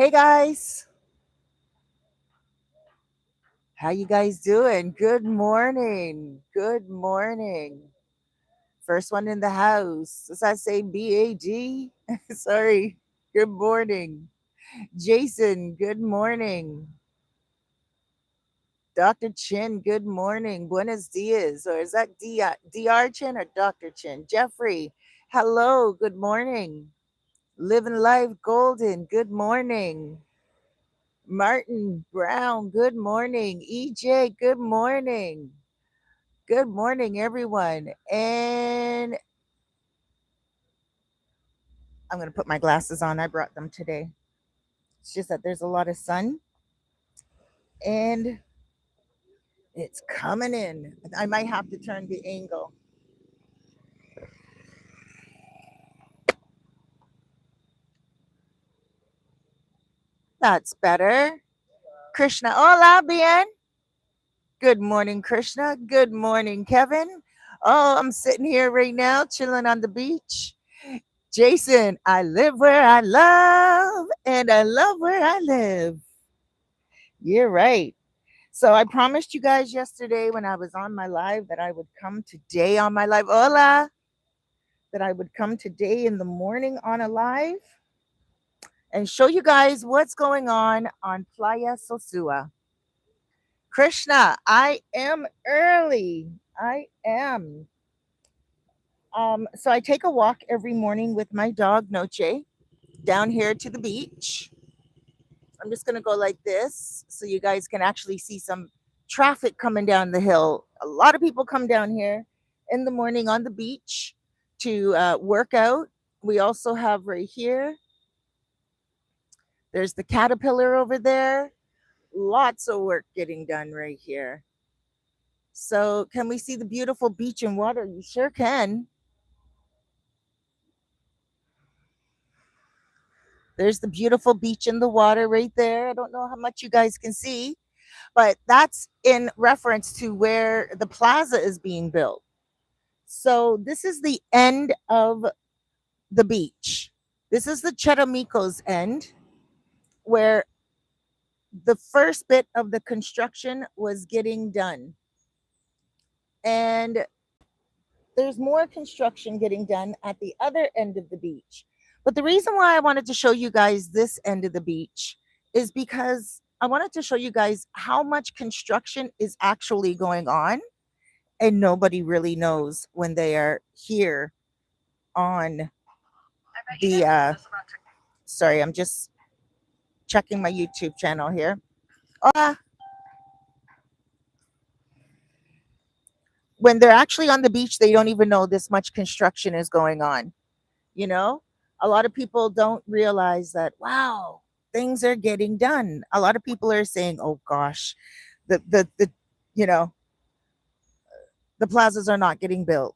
Hey guys, how you guys doing? Good morning. Good morning. First one in the house. Does that say BAG? Sorry. Good morning. Jason, good morning. Dr. Chin, good morning. Buenos dias. Or is that DR Chin or Dr. Chin? Jeffrey, hello. Good morning. Living life golden. Good morning. Martin Brown, good morning. EJ, good morning. Good morning, everyone. And I'm going to put my glasses on. I brought them today. It's just that there's a lot of sun and it's coming in. I might have to turn the angle. That's better. Krishna, hola, bien. Good morning, Krishna. Good morning, Kevin. Oh, I'm sitting here right now, chilling on the beach. Jason, I live where I love and I love where I live. You're right. So I promised you guys yesterday when I was on my live that I would come today on my live. Hola. That I would come today in the morning on a live and show you guys what's going on Playa Sosua. Krishna, I am early. I am. So I take a walk every morning with my dog Noche down here to the beach. I'm just going to go like this so you guys can actually see some traffic coming down the hill. A lot of people come down here in the morning on the beach to work out. We also have right here, there's the caterpillar over there. Lots of work getting done right here. So, can we see the beautiful beach and water? You sure can. There's the beautiful beach and the water right there. I don't know how much you guys can see, but that's in reference to where the plaza is being built. So this is the end of the beach. This is the Charamicos end, where the first bit of the construction was getting done. And there's more construction getting done at the other end of the beach. But the reason why I wanted to show you guys this end of the beach is because I wanted to show you guys how much construction is actually going on and nobody really knows when they are here on the sorry, I'm just checking my YouTube channel here. uh, when they're actually on the beach they don't even know this much construction is going on, you know. A lot of people don't realize that, wow, things are getting done. A lot of people are saying, oh gosh, the you know, the plazas are not getting built,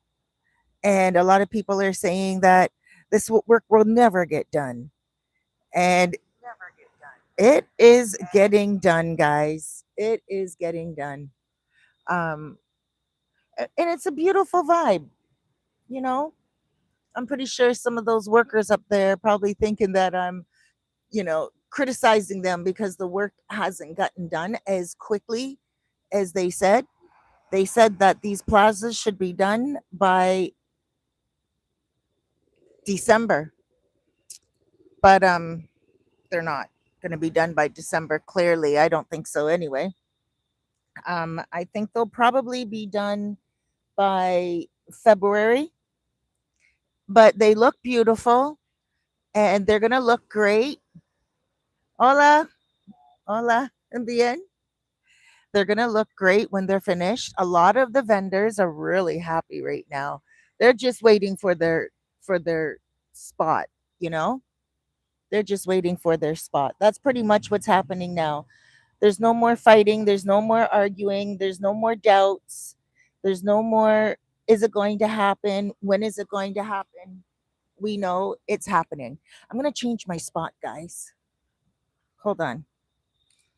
and a lot of people are saying that this work will never get done. And it is getting done, guys. It is getting done. Um, and it's a beautiful vibe, you know. I'm pretty sure some of those workers up there probably thinking that I'm, criticizing them because the work hasn't gotten done as quickly as they said. They said that these plazas should be done by December, but they're not going to be done by December. Clearly, I don't think so anyway. I think they'll probably be done by February, but they look beautiful and they're going to look great. Hola, hola, bien. They're going to look great when they're finished. A lot of the vendors are really happy right now. They're just waiting for their spot, you know? They're just waiting for their spot. That's pretty much what's happening now. There's no more fighting, there's no more arguing, there's no more doubts. There's no more, is it going to happen? When is it going to happen? We know it's happening. I'm going to change my spot, guys. Hold on.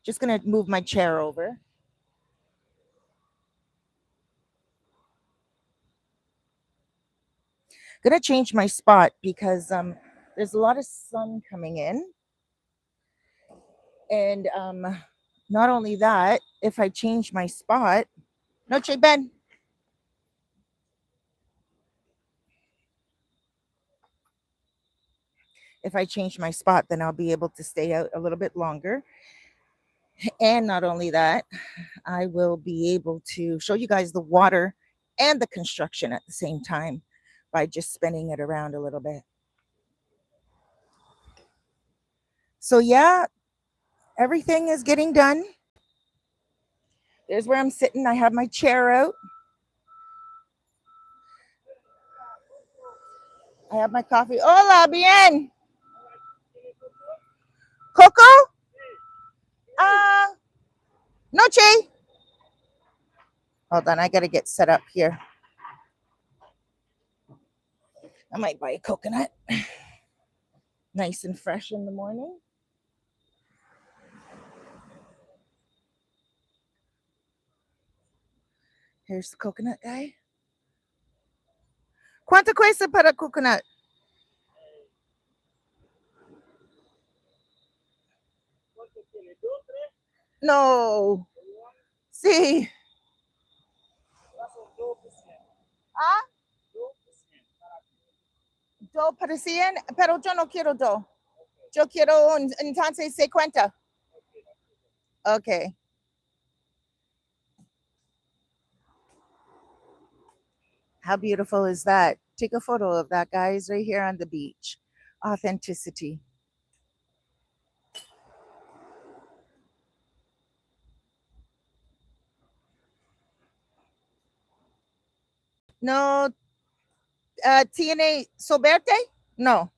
Just going to move my chair over. Gonna change my spot because there's a lot of sun coming in, And not only that, if I change my spot, Noche Ben, if I change my spot, then I'll be able to stay out a little bit longer. And not only that, I will be able to show you guys the water and the construction at the same time by just spinning it around a little bit. So yeah, everything is getting done. There's where I'm sitting. I have my chair out. I have my coffee. Hola, bien. Coco? Noche. Hold on, I gotta get set up here. I might buy a coconut. Nice and fresh in the morning. Here's the coconut guy. ¿Cuánto cuesta para coconut? No. Sí. Ah, do para 100, pero yo no quiero do. Yo quiero un, entonces 50. Okay. How beautiful is that? Take a photo of that, guys, right here on the beach. Authenticity. No, ¿tiene soberte? No.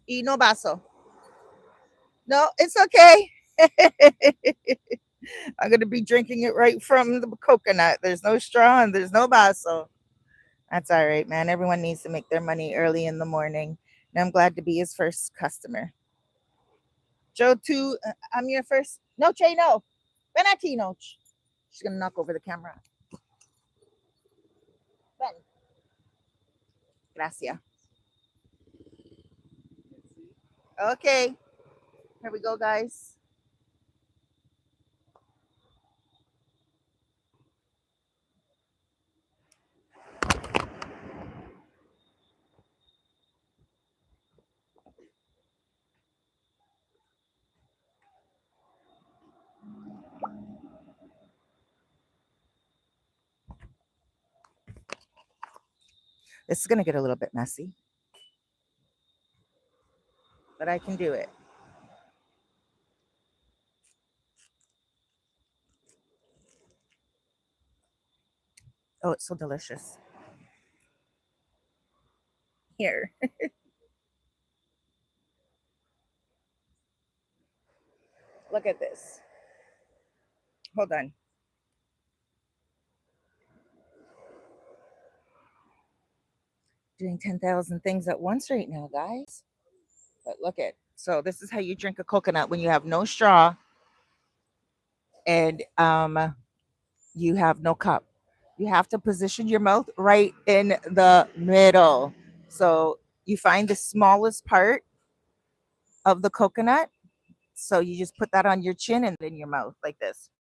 Y no vaso. No, it's okay. I'm going to be drinking it right from the coconut. There's no straw and there's no vaso. That's all right, man. Everyone needs to make their money early in the morning. And I'm glad to be his first customer. Joe, too, I'm your first. No, Che, no. Benatino. She's going to knock over the camera. Ben. Gracias. Okay. Here we go, guys. This is going to get a little bit messy, but I can do it. Oh, it's so delicious. Here. Look at this. Hold on. Doing 10,000 things at once right now, guys. But look at. So this is how you drink a coconut when you have no straw and you have no cup. You have to position your mouth right in the middle. So you find the smallest part of the coconut. So you just put that on your chin and in your mouth like this.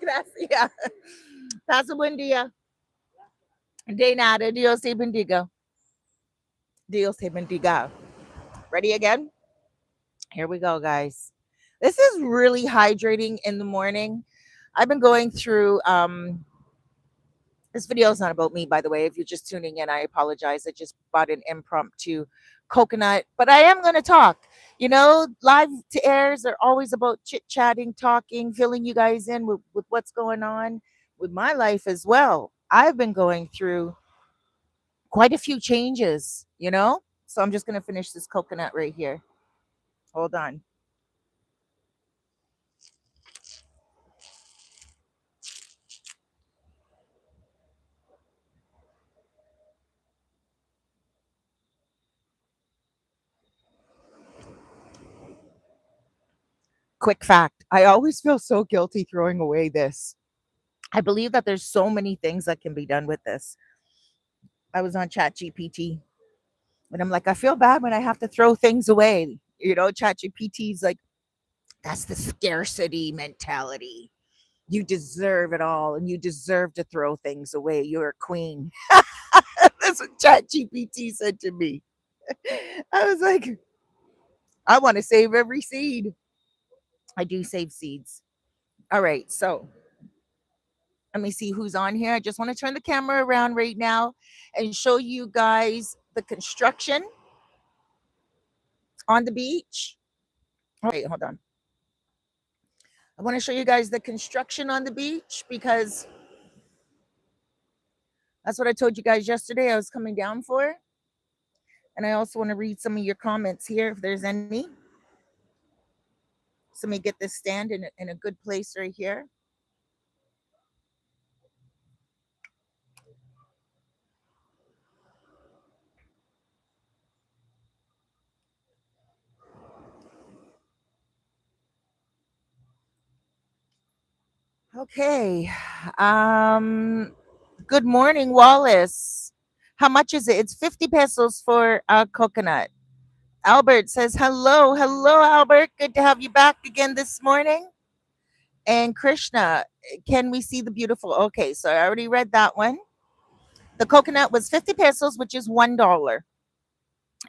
Gracias. Pasa buen día. De nada. Dios te bendiga. Dios te bendiga. Ready again? Here we go, guys. This is really hydrating in the morning. I've been going through this video is not about me, by the way. If you're just tuning in, I apologize. I just bought an impromptu coconut, but I am going to talk. You know, live to airs are always about chit chatting, talking, filling you guys in with what's going on with my life as well. I've been going through quite a few changes, you know? So I'm just going to finish this coconut right here. Hold on. Quick fact, I always feel so guilty throwing away this. I believe that there's so many things that can be done with this. I was on Chat GPT and I'm like, I feel bad when I have to throw things away. You know, Chat GPT's like, that's the scarcity mentality. You deserve it all and you deserve to throw things away. You're a queen. That's what Chat GPT said to me. I was like, I want to save every seed. I do save seeds. All right. So let me see who's on here. I just want to turn the camera around right now and show you guys the construction on the beach. All right, hold on. I want to show you guys the construction on the beach because that's what I told you guys yesterday I was coming down for. And I also want to read some of your comments here if there's any. So let me get this stand in a good place right here. Okay. Good morning, Wallace. How much is it? It's 50 pesos for a coconut. Albert says, hello. Hello, Albert. Good to have you back again this morning. And Krishna, can we see the beautiful? Okay, so I already read that one. The coconut was 50 pesos, which is $1.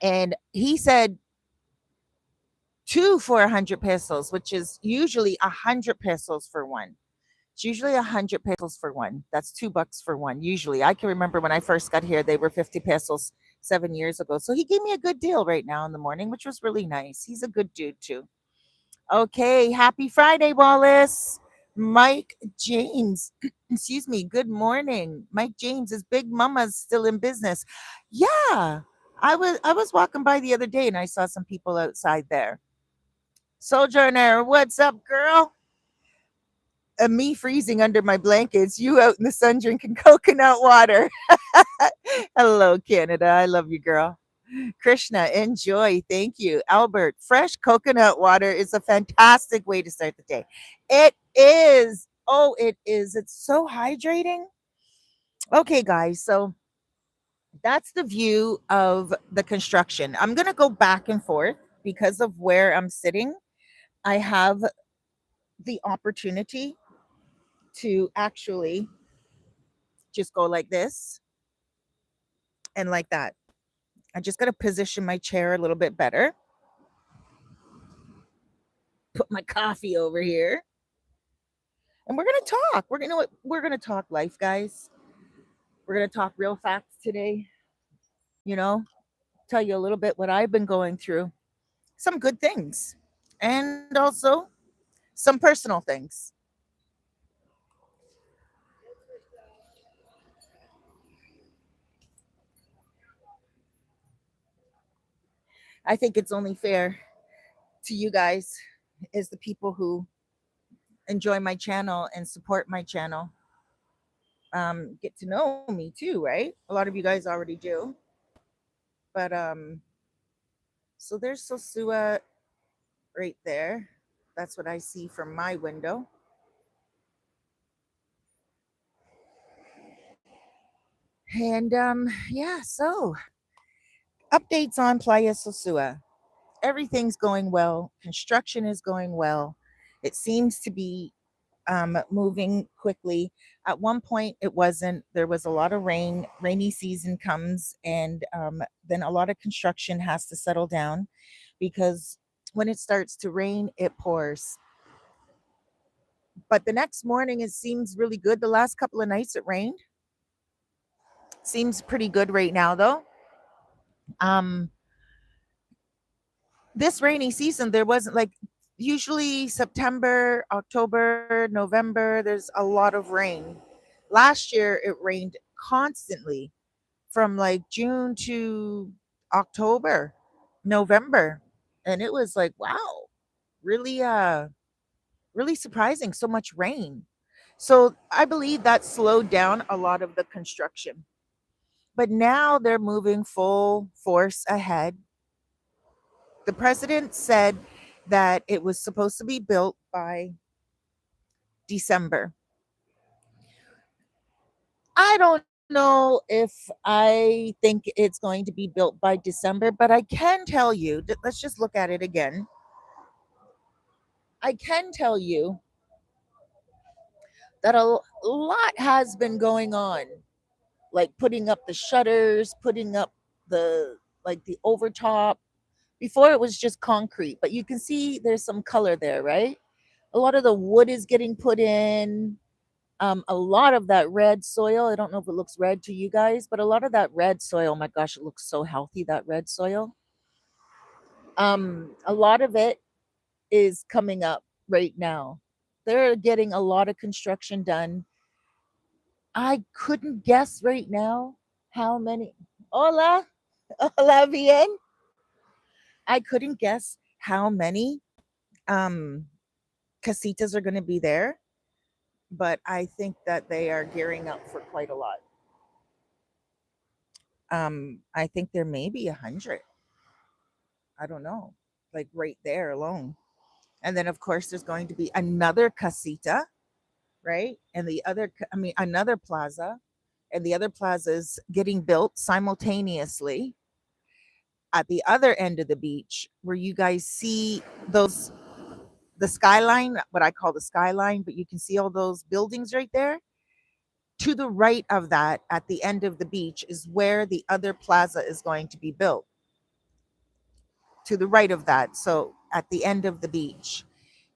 And he said two for 100 pesos, which is usually 100 pesos for one. It's usually 100 pesos for one. That's $2 for one. Usually, I can remember when I first got here, they were 50 pesos 7 years ago. So he gave me a good deal right now in the morning, which was really nice. He's a good dude too. Okay, happy Friday, Wallace. Mike James, excuse me. Good morning, Mike James. His big mama's still in business. Yeah, I was walking by the other day and I saw some people outside there. Sojourner, what's up, girl? Me freezing under my blankets, you out in the sun drinking coconut water. Hello, Canada. I love you, girl. Krishna, enjoy. Thank you. Albert, fresh coconut water is a fantastic way to start the day. It is. Oh, it is. It's so hydrating. Okay, guys. So that's the view of the construction. I'm going to go back and forth because of where I'm sitting. I have the opportunity to actually just go like this and like that. I just got to position my chair a little bit better. Put my coffee over here. And we're going to talk. We're going to talk life, guys. We're going to talk real facts today, you know, tell you a little bit what I've been going through. Some good things and also some personal things. I think it's only fair to you guys as the people who enjoy my channel and support my channel, get to know me too, right? A lot of you guys already do. But so there's Sosua right there. That's what I see from my window. And yeah, so updates on Playa Sosua. Everything's going well. Construction is going well. It seems to be moving quickly. At one point, it wasn't. There was a lot of rain. Rainy season comes, and then a lot of construction has to settle down because when it starts to rain, it pours. But the next morning, it seems really good. The last couple of nights, it rained. Seems pretty good right now, though. Um, this rainy season, there wasn't like usually September, October, November, there's a lot of rain. Last year, it rained constantly from like June to October, November. And it was like, wow, really, really surprising. So much rain. So I believe that slowed down a lot of the construction. But now they're moving full force ahead. The president said that it was supposed to be built by December. I don't know if I think it's going to be built by December, but I can tell you, let's just look at it again. I can tell you that a lot has been going on, like putting up the shutters, putting up the like the overtop. Before it was just concrete, but you can see there's some color there, right? A lot of the wood is getting put in. A lot of that red soil, I don't know if it looks red to you guys, but a lot of that red soil, my gosh, it looks so healthy, that red soil. A lot of it is coming up right now. They're getting a lot of construction done. I couldn't guess right now how many. Hola, hola bien. I couldn't guess how many um casitas are going to be there, but I think that they are gearing up for quite a lot. I think there may be 100. I don't know, like right there alone. And then of course there's going to be another casita, right? And another plaza, and the other plaza is getting built simultaneously at the other end of the beach, where you guys see those the skyline, what I call the skyline, but you can see all those buildings right there. To the right of that, at the end of the beach, is where the other plaza is going to be built. To the right of that, so at the end of the beach.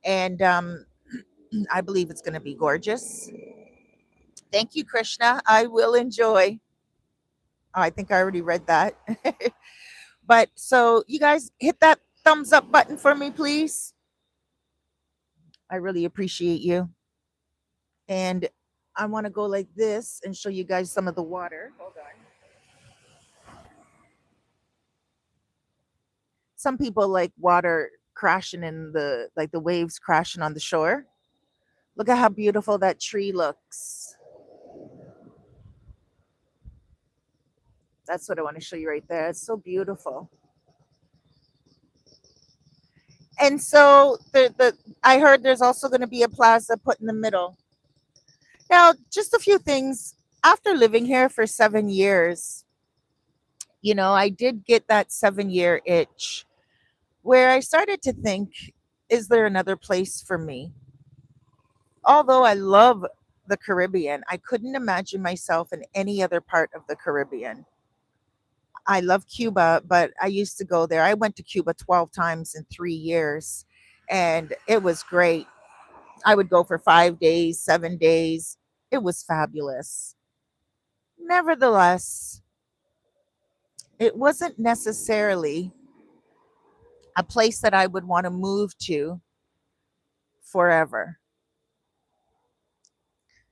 And I believe it's going to be gorgeous. Thank you, Krishna. I will enjoy. Oh, I think I already read that. But so you guys hit that thumbs up button for me, please. I really appreciate you. And I want to go like this and show you guys some of the water. Hold on. Some people like water crashing in the like the waves crashing on the shore. Look at how beautiful that tree looks. That's what I want to show you right there. It's so beautiful. And so the I heard there's also going to be a plaza put in the middle. Now, just a few things. After living here for 7 years, I did get that 7 year itch where I started to think, is there another place for me? Although I love the Caribbean, I couldn't imagine myself in any other part of the Caribbean. I love Cuba, but I used to go there. I went to Cuba 12 times in 3 years, and it was great. I would go for 5 days, 7 days. It was fabulous. Nevertheless, it wasn't necessarily a place that I would want to move to forever.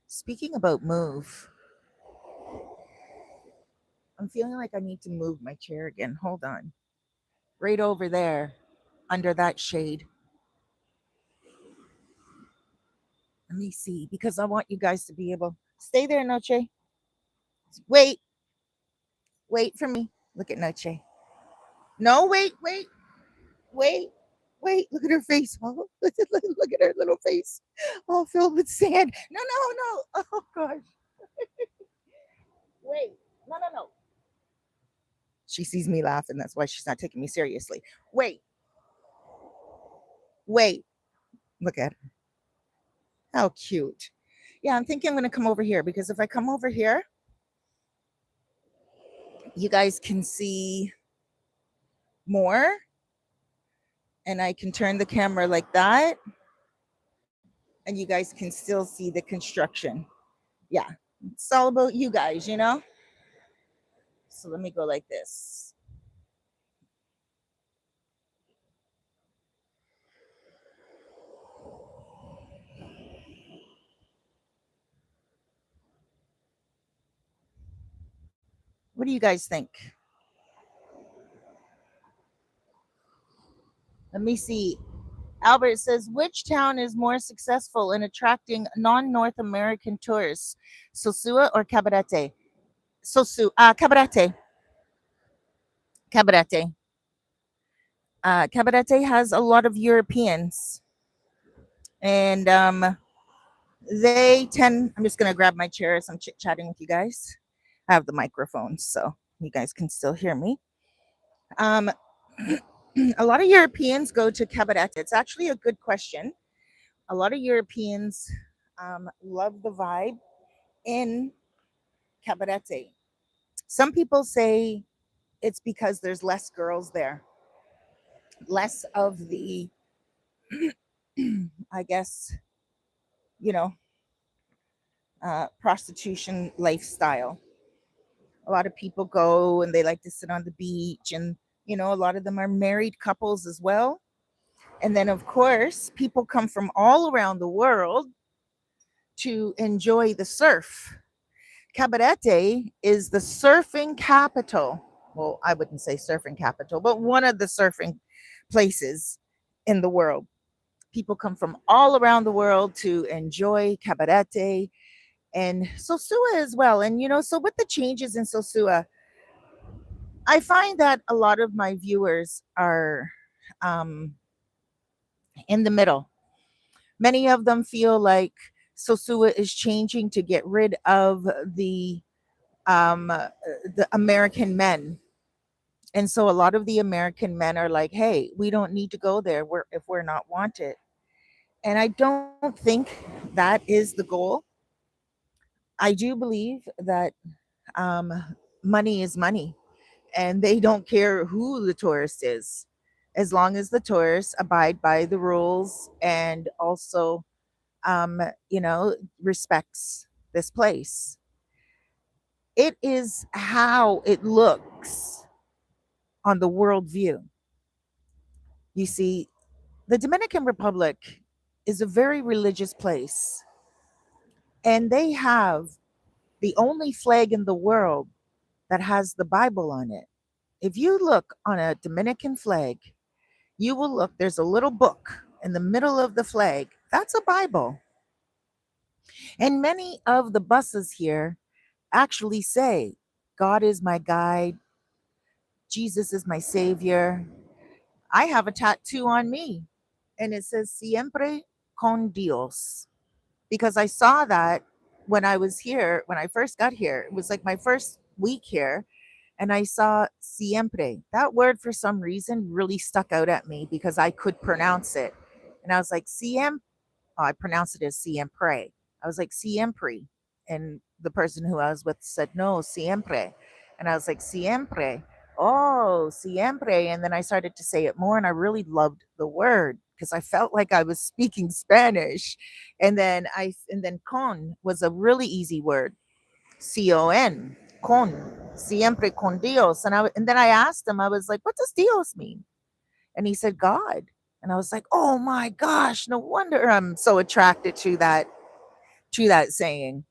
Speaking about move, I'm feeling like I need to move my chair again. Hold on. Right over there, under that shade. Let me see, because I want you guys to be able stay there, Noche. Wait, wait for me. Look at Noche. No, wait, wait. Look at her face. Oh, look at her little face, all filled with sand. No, no, no. Oh gosh. Wait. No, no, no. She sees me laughing. That's why she's not taking me seriously. Wait, wait. Look at her. How cute. Yeah, I'm thinking I'm going to come over here because if I come over here, you guys can see more, and I can turn the camera like that and you guys can still see the construction. Yeah, it's all about you guys. So let me go like this. What do you guys think? Let me see. Albert says, which town is more successful in attracting non-North American tourists, Sosua or Cabarete? Cabarete. Cabarete. Cabarete has a lot of Europeans, and they tend. I'm just gonna grab my chair as I'm chit chatting with you guys. I have the microphone, so you guys can still hear me. Um, a lot of Europeans go to Cabarete. It's actually a good question. A lot of Europeans love the vibe in Cabarete. Some people say it's because there's less girls there, less of the, I guess, you know, prostitution lifestyle. A lot of people go and they like to sit on the beach, and, a lot of them are married couples as well. And then, of course, people come from all around the world to enjoy the surf. Cabarete is the surfing capital. Well, I wouldn't say surfing capital, but one of the surfing places in the world. People come from all around the world to enjoy Cabarete and Sosua as well. And, so with the changes in Sosua, I find that a lot of my viewers are um, in the middle. Many of them feel like Sosua is changing to get rid of um, uh, the American men. And so a lot of the American men are like, "Hey, we don't need to go there if we're not wanted." And I don't think that is the goal. I do believe that um, money is money, and they don't care who the tourist is, as long as the tourist abide by the rules and also, um, respects this place. It is how it looks on the world view. You see, the Dominican Republic is a very religious place, and they have the only flag in the world that has the Bible on it. If you look on a Dominican flag, you will look, there's a little book in the middle of the flag. That's a Bible. And many of the buses here actually say, God is my guide, Jesus is my savior. I have a tattoo on me, and it says siempre con Dios, because I saw that when I was here, when I first got here. It was like my first week here, and I saw siempre. That word, for some reason, really stuck out at me because I could pronounce it. And I was like, siempre. Oh, I pronounced it as siempre. I was like, siempre. And the person who I was with said, no, siempre. And I was like, siempre. Oh, siempre. And then I started to say it more, and I really loved the word because I felt like I was speaking Spanish. And then con was a really easy word. CON, con, siempre con Dios. And then I asked him, I was like, what does Dios mean? And he said, God. And I was like, oh my gosh, no wonder I'm so attracted to that saying.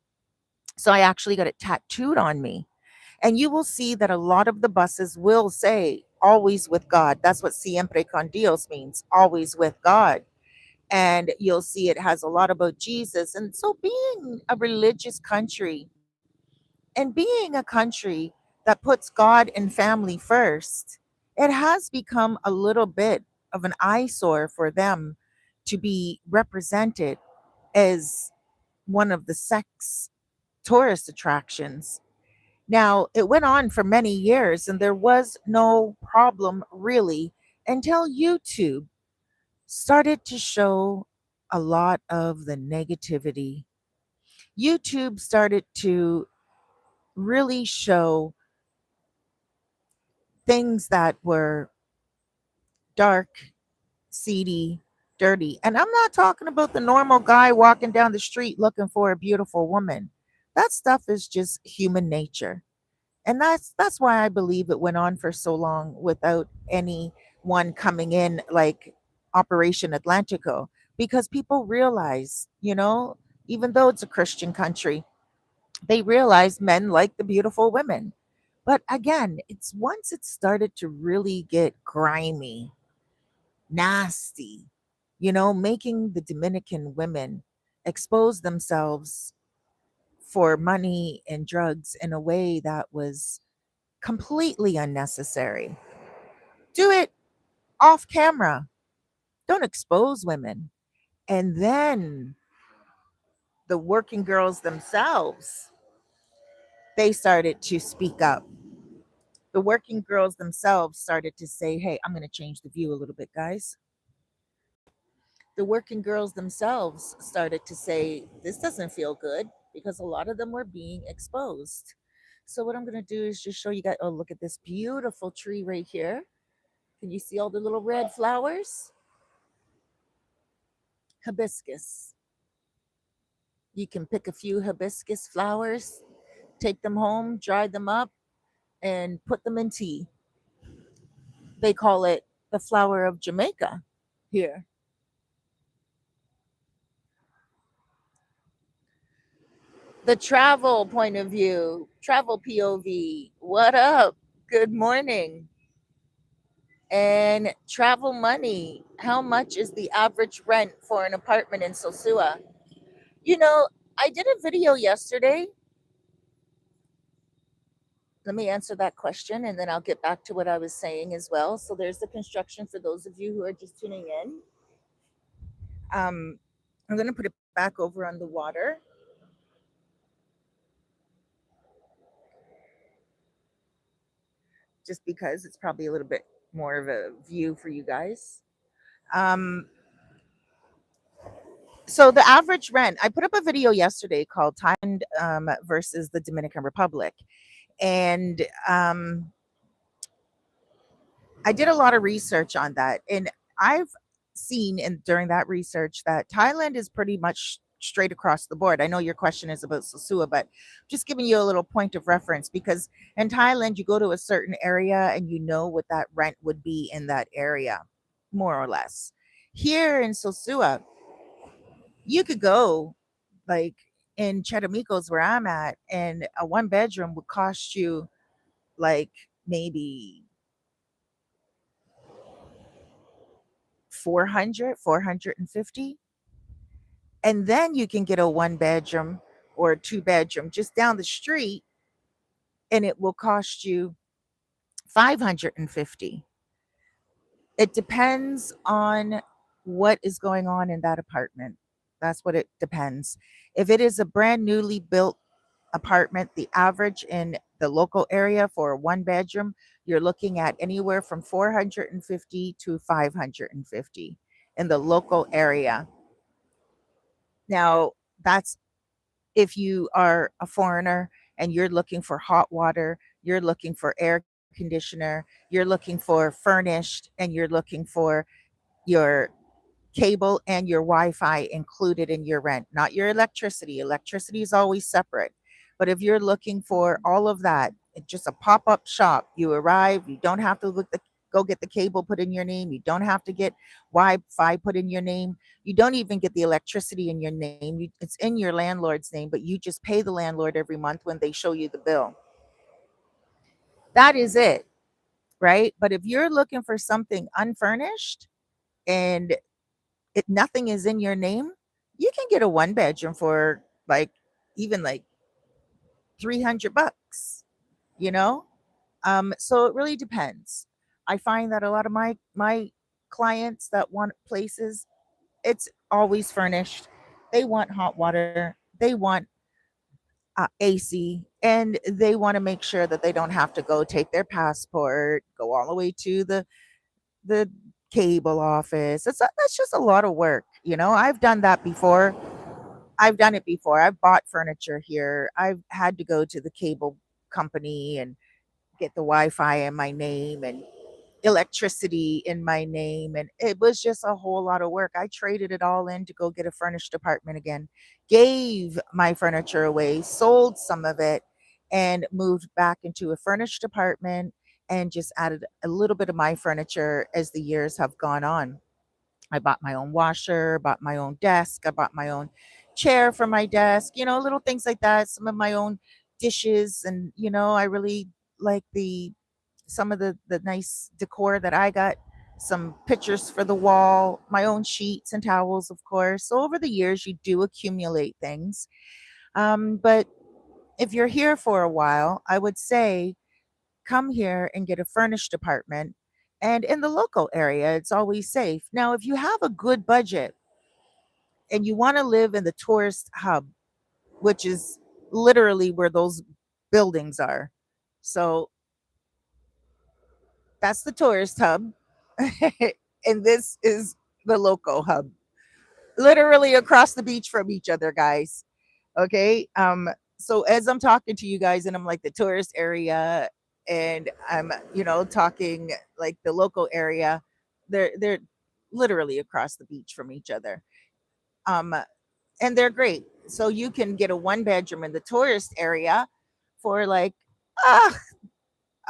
So I actually got it tattooed on me. And you will see that a lot of the buses will say always with God. That's what siempre con Dios means, always with God. And you'll see it has a lot about Jesus. And so, being a religious country and being a country that puts God and family first, it has become a little bit of an eyesore for them to be represented as one of the sex tourist attractions. Now, it went on for many years, and there was no problem really until YouTube started to show a lot of the negativity. YouTube started to really show things that were dark, seedy, dirty. And I'm not talking about the normal guy walking down the street looking for a beautiful woman. That stuff is just human nature. And that's why I believe it went on for so long without anyone coming in like Operation Atlantico, because people realize, even though it's a Christian country, they realize men like the beautiful women. But again, it's once it started to really get grimy, nasty, making the Dominican women expose themselves for money and drugs in a way that was completely unnecessary. Do it off camera. Don't expose women. And then the working girls themselves, they started to speak up. The working girls themselves started to say, hey, I'm going to change the view a little bit, guys. The working girls themselves started to say, this doesn't feel good, because a lot of them were being exposed. So, what I'm going to do is just show you guys. Oh, look at this beautiful tree right here. Can you see all the little red flowers? Hibiscus. You can pick a few hibiscus flowers, take them home, dry them up, and put them in tea. They call it the flower of Jamaica here. The travel point of view, travel POV. What up? Good morning. And travel money. How much is the average rent for an apartment in Sosua? You know, I did a video yesterday. Let me answer that question and then I'll get back to what I was saying as well. So there's the construction for those of you who are just tuning in. I'm going to put it back over on the water. Just because it's probably a little bit more of a view for you guys. Um, so the average rent, I put up a video yesterday called Thailand versus the Dominican Republic. And I did a lot of research on that. And I've seen during that research that Thailand is pretty much straight across the board. I know your question is about Sosua, but just giving you a little point of reference, because in Thailand, you go to a certain area and you know what that rent would be in that area, more or less. Here in Sosua, you could go like in Charamicos where I'm at, and a one bedroom would cost you like maybe 400, 450. And then you can get a one bedroom or a two bedroom just down the street, and it will cost you 550. It depends on what is going on in that apartment. That's what it depends. If it is a brand newly built apartment, the average in the local area for a one bedroom, you're looking at anywhere from 450 to 550 in the local area. Now, that's if you are a foreigner and you're looking for hot water, you're looking for air conditioner, you're looking for furnished, and you're looking for your cable and your Wi-Fi included in your rent, not your electricity. Electricity is always separate. But if you're looking for all of that, it's just a pop-up shop. You arrive, you don't have to go get the cable put in your name. You don't have to get Wi-Fi put in your name. You don't even get the electricity in your name. It's in your landlord's name, but you just pay the landlord every month when they show you the bill. That is it, right? But if you're looking for something unfurnished and nothing is in your name, you can get a one bedroom for like even like 300 bucks, you know? So it really depends. I find that a lot of my clients that want places, it's always furnished. They want hot water, they want AC, and they want to make sure that they don't have to go take their passport, go all the way to the cable office. That's just a lot of work, you know. I've done that before. I've done it before. I've bought furniture here. I've had to go to the cable company and get the Wi-Fi in my name and electricity in my name, and it was just a whole lot of work. I traded it all in to go get a furnished apartment again. Gave my furniture away, sold some of it, and moved back into a furnished apartment and just added a little bit of my furniture as the years have gone on. I bought my own washer, bought my own desk, I bought my own chair for my desk, you know, little things like that, some of my own dishes. And, you know, I really like some of the nice decor that I got, some pictures for the wall, my own sheets and towels, of course. So over the years, you do accumulate things. But if you're here for a while, I would say come here and get a furnished apartment And in the local area, it's always safe. Now, if you have a good budget and you want to live in the tourist hub, which is literally where those buildings are. So that's the tourist hub. And this is the local hub, literally across the beach from each other, guys. Okay. So as I'm talking to you guys and I'm like the tourist area and I'm, talking like the local area, they're literally across the beach from each other. Um, and they're great. So you can get a one bedroom in the tourist area for like uh,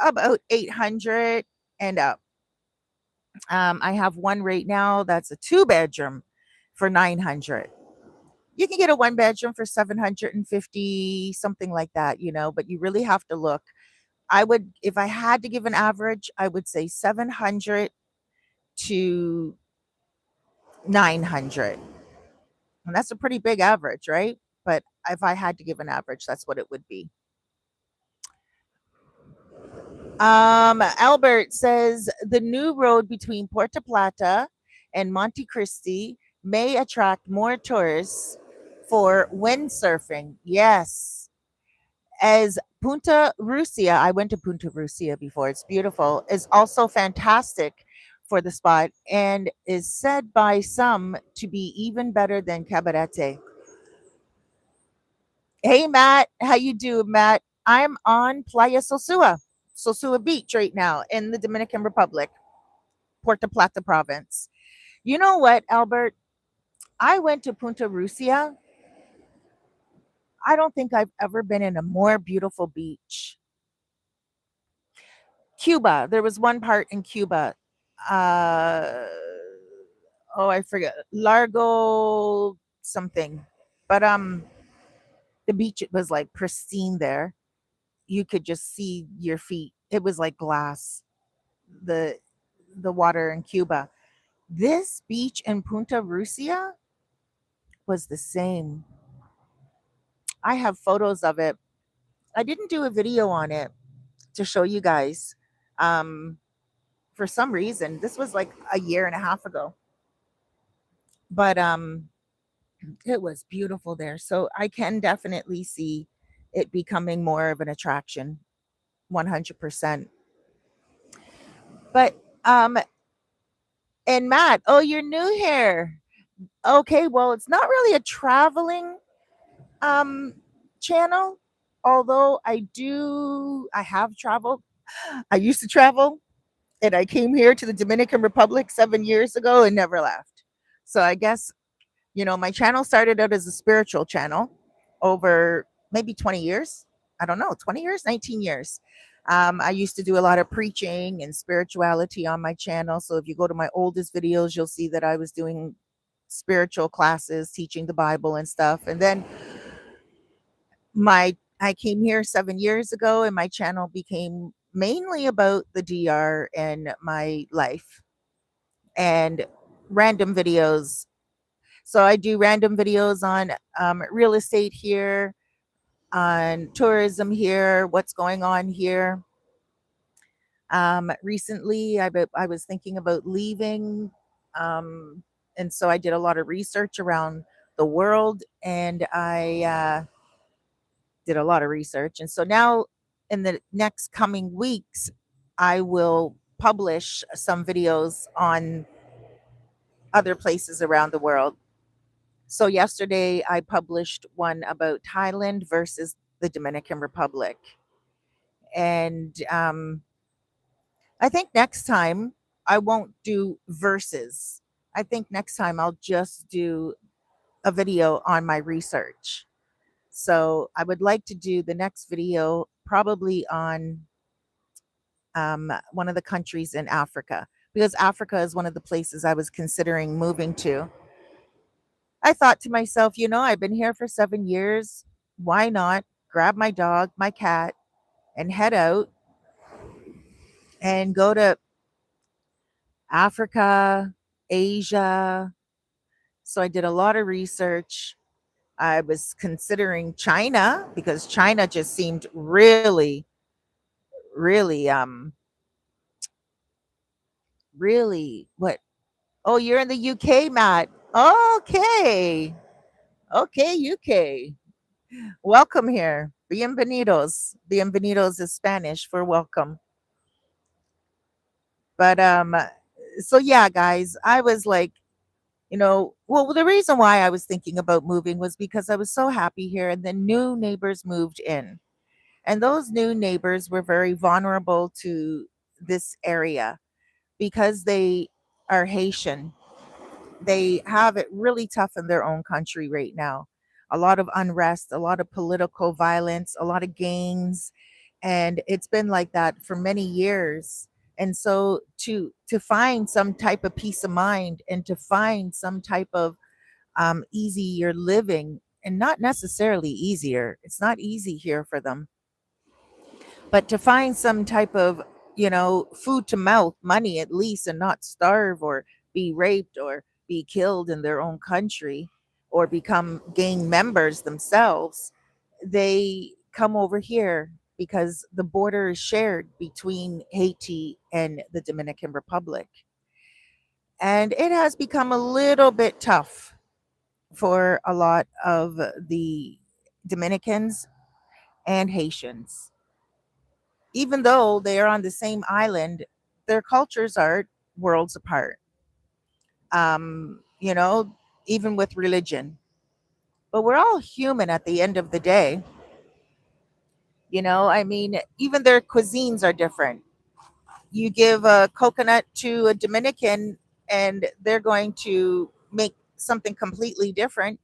about 800 and up. I have one right now that's a two bedroom for 900. You can get a one bedroom for 750, something like that, but you really have to look. I would, if I had to give an average, I would say 700 to 900. And that's a pretty big average, right? But if I had to give an average, that's what it would be. Albert says the new road between Puerto Plata and Monte Cristi may attract more tourists for windsurfing. Yes. As Punta Rusia, I went to Punta Rusia before. It's beautiful. Is also fantastic for the spot and is said by some to be even better than Cabarete. Hey Matt, how you doing, Matt? I'm on Playa Sosua, Sosua Beach right now in the Dominican Republic, Puerto Plata province. You know what, Albert? I went to Punta Rusia. I don't think I've ever been in a more beautiful beach. Cuba, there was one part in Cuba. Uh, oh, I forget. Largo something. But the beach it was like pristine there. You could just see your feet. It was like glass. The the water in Cuba. This beach in Punta Rusia was the same. I have photos of it. I didn't do a video on it to show you guys. Um, for some reason, this was like a year and a half ago. But it was beautiful there. So I can definitely see it becoming more of an attraction, 100%. But and Matt, oh, you're new here. Okay, well, it's not really a traveling um channel, although I have traveled. I used to travel and I came here to the Dominican Republic 7 years ago and never left. So I guess, my channel started out as a spiritual channel over maybe 20 years. I don't know, 20 years, 19 years. I used to do a lot of preaching and spirituality on my channel. So if you go to my oldest videos, you'll see that I was doing spiritual classes, teaching the Bible and stuff. And then my I came here 7 years ago and my channel became mainly about the DR and my life and random videos. So I do random videos on real estate here, on tourism here, what's going on here. Recently, I was thinking about leaving, and so I did a lot of research around the world, and I did a lot of research, and so now in the next coming weeks, I will publish some videos on other places around the world. So yesterday I published one about Thailand versus the Dominican Republic. And I think next time I won't do verses. I think next time I'll just do a video on my research. So I would like to do the next video probably on one of the countries in Africa because Africa is one of the places I was considering moving to. I thought to myself, I've been here for 7 years. Why not grab my dog, my cat, and head out and go to Africa, Asia? So I did a lot of research. I was considering China because China just seemed really, really Really? What? Oh, you're in the UK, Matt. Okay. Okay, UK. Welcome here. Bienvenidos. Bienvenidos is Spanish for welcome. But so yeah, guys, I was like, well, the reason why I was thinking about moving was because I was so happy here and then new neighbors moved in. And those new neighbors were very vulnerable to this area because they are Haitian. They have it really tough in their own country right now. A lot of unrest, a lot of political violence, a lot of gangs, and it's been like that for many years. And so to find some type of peace of mind and to find some type of easier living, and not necessarily easier, it's not easy here for them, but to find some type of, food to mouth, money at least, and not starve or be raped or be killed in their own country or become gang members themselves, they come over here because the border is shared between Haiti and the Dominican Republic. And it has become a little bit tough for a lot of the Dominicans and Haitians. Even though they are on the same island, their cultures are worlds apart. You know, even with religion. But we're all human at the end of the day. I mean, even their cuisines are different. You give a coconut to a Dominican, and they're going to make something completely different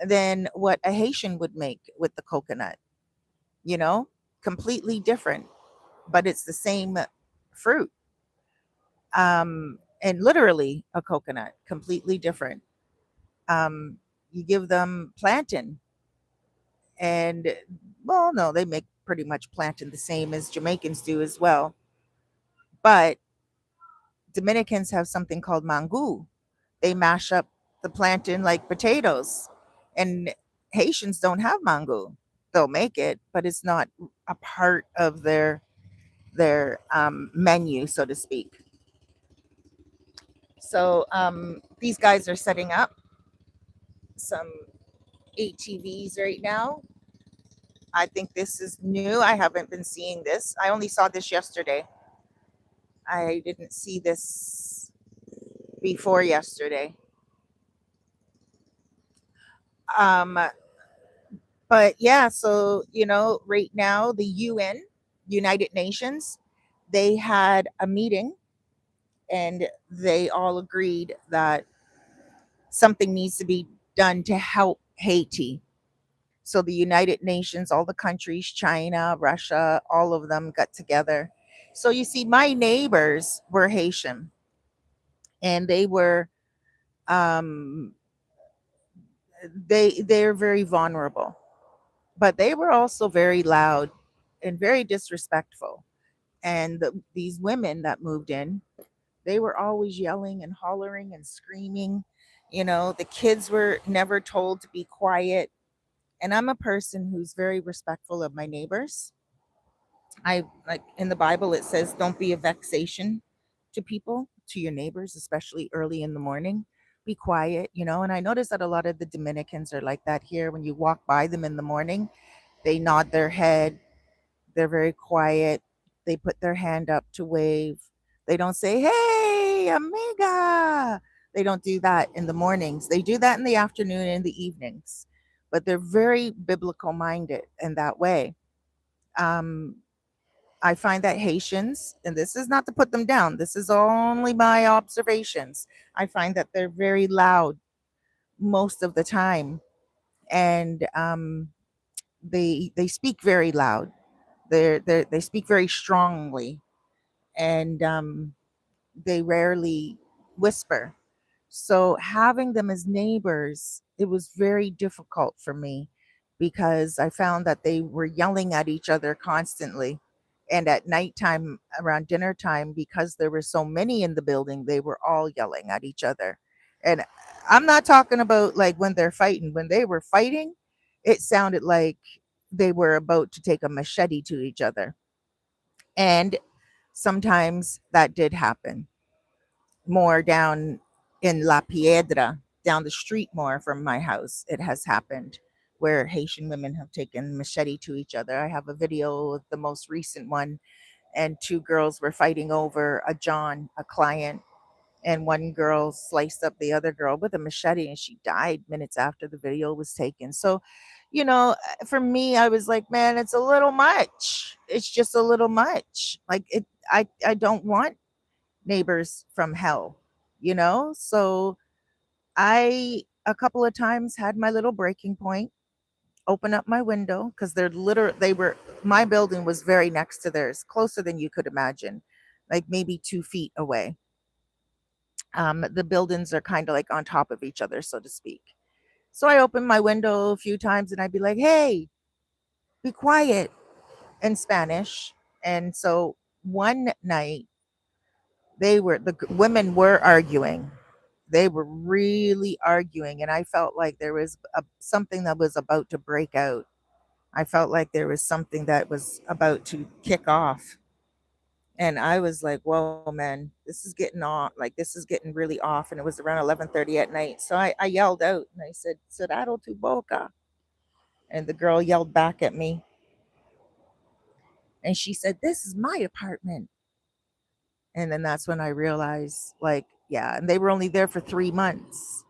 than what a Haitian would make with the coconut, you know, completely different, but it's the same fruit. And literally a coconut, completely different. Um, you give them plantain, and well, no, they make pretty much plantain the same as Jamaicans do as well. But Dominicans have something called mango. They mash up the plantain like potatoes, and Haitians don't have mango. They'll make it, but it's not a part of their menu, so to speak. So these guys are setting up some ATVs right now. I think this is new. I haven't been seeing this. I only saw this yesterday. I didn't see this before yesterday. Um, but yeah, so right now the UN, United Nations, they had a meeting and they all agreed that something needs to be done to help Haiti. So the United Nations, all the countries, China, Russia, all of them got together. So you see, my neighbors were Haitian, and they were um, they're very vulnerable, but they were also very loud and very disrespectful. And these women that moved in, they were always yelling and hollering and screaming. The kids were never told to be quiet. And I'm a person who's very respectful of my neighbors. I like in the Bible it says don't be a vexation to people, to your neighbors, especially early in the morning. Be quiet. And I notice that a lot of the Dominicans are like that here. When you walk by them in the morning, they nod their head, they're very quiet, they put their hand up to wave. They don't say, "Hey, amiga." They don't do that in the mornings. They do that in the afternoon and the evenings. But they're very biblical minded in that way. Um, I find that Haitians, and this is not to put them down, this is only my observations. I find that they're very loud most of the time, and they speak very loud. They speak very strongly, and they rarely whisper. So having them as neighbors, it was very difficult for me because I found that they were yelling at each other constantly. And at nighttime, around dinner time, because there were so many in the building, they were all yelling at each other. And I'm not talking about like when they're fighting. When they were fighting, it sounded like they were about to take a machete to each other. And sometimes that did happen. more down in La Piedra, down the street more from my house. It has happened where Haitian women have taken machete to each other. I have a video of the most recent one, and two girls were fighting over a John, a client, and one girl sliced up the other girl with a machete and she died minutes after the video was taken. So, for me, I was like, man, it's a little much. It's just a little much. Like it I don't want neighbors from hell, So I a couple of times had my little breaking point, open up my window because they were my building was very next to theirs, closer than you could imagine, like maybe 2 feet away. The buildings are kind of like on top of each other, so to speak. So I opened my window a few times and I'd be like, hey, be quiet in Spanish. And so one night women were arguing. They were really arguing. And I felt like there was something that was about to break out. I felt like there was something that was about to kick off. And I was like, whoa, man, this is getting off. Like, this is getting really off. And it was around 11:30 at night. So I yelled out and I said, Cerrado tu boca. And the girl yelled back at me. And she said, this is my apartment. And then that's when I realized, like, yeah. And they were only there for 3 months.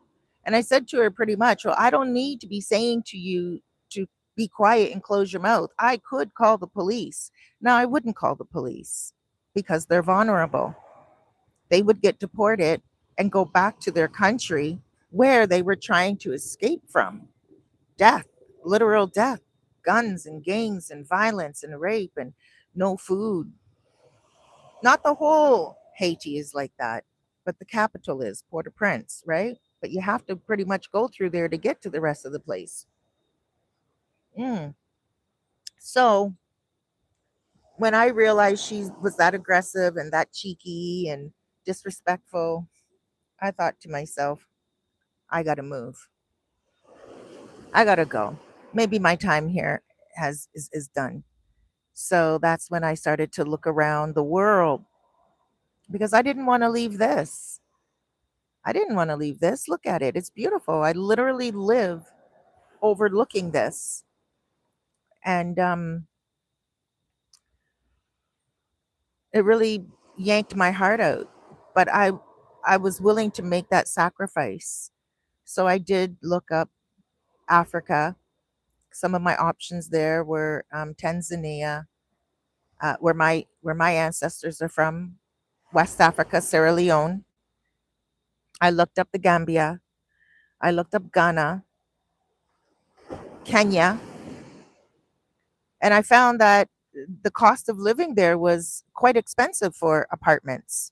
And I said to her pretty much, well, I don't need to be saying to you to be quiet and close your mouth. I could call the police. No, I wouldn't call the police because they're vulnerable. They would get deported and go back to their country where they were trying to escape from death, literal death, guns and gangs and violence and rape and no food. Not the whole Haiti is like that, but the capital is Port-au-Prince, right? But you have to pretty much go through there to get to the rest of the place. Mm. So when I realized she was that aggressive and that cheeky and disrespectful, I thought to myself, I got to move. I got to go. Maybe my time here is done. So that's when I started to look around the world because I didn't want to leave this. I didn't want to leave this. Look at it. It's beautiful. I literally live overlooking this. And it really yanked my heart out. But I was willing to make that sacrifice. So I did look up Africa. Some of my options there were Tanzania, where my ancestors are from, West Africa, Sierra Leone. I looked up the Gambia. I looked up Ghana, Kenya, and I found that the cost of living there was quite expensive for apartments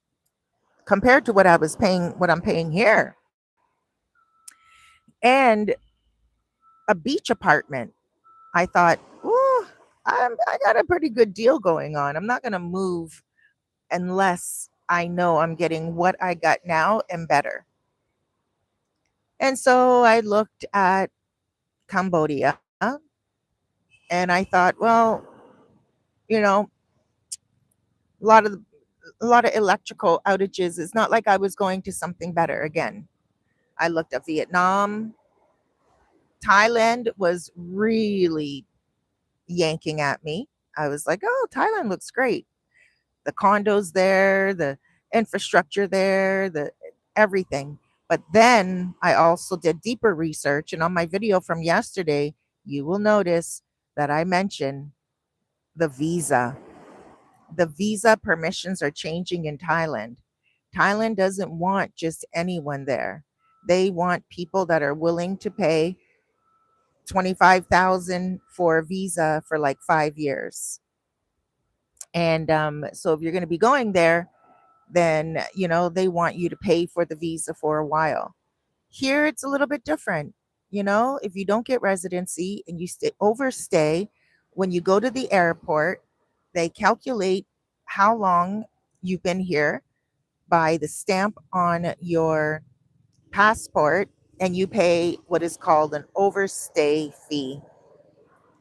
compared to what I'm paying here. And a beach apartment. I thought, ooh, I got a pretty good deal going on. I'm not going to move unless I know I'm getting what I got now and better. And so I looked at Cambodia and I thought, well, you know, a lot of a lot of electrical outages. It's not like I was going to something better again. I looked at Vietnam. Thailand was really yanking at me. I was like, oh, Thailand looks great. The condos there, the infrastructure there, the everything. But then I also did deeper research. And on my video from yesterday, you will notice that I mentioned the visa. The visa permissions are changing in Thailand. Thailand doesn't want just anyone there. They want people that are willing to pay 25,000 for a visa for like 5 years. And so if you're going to be going there, then they want you to pay for the visa for a while. Here it's a little bit different. If you don't get residency and you overstay, when you go to the airport, they calculate how long you've been here by the stamp on your passport, and you pay what is called an overstay fee.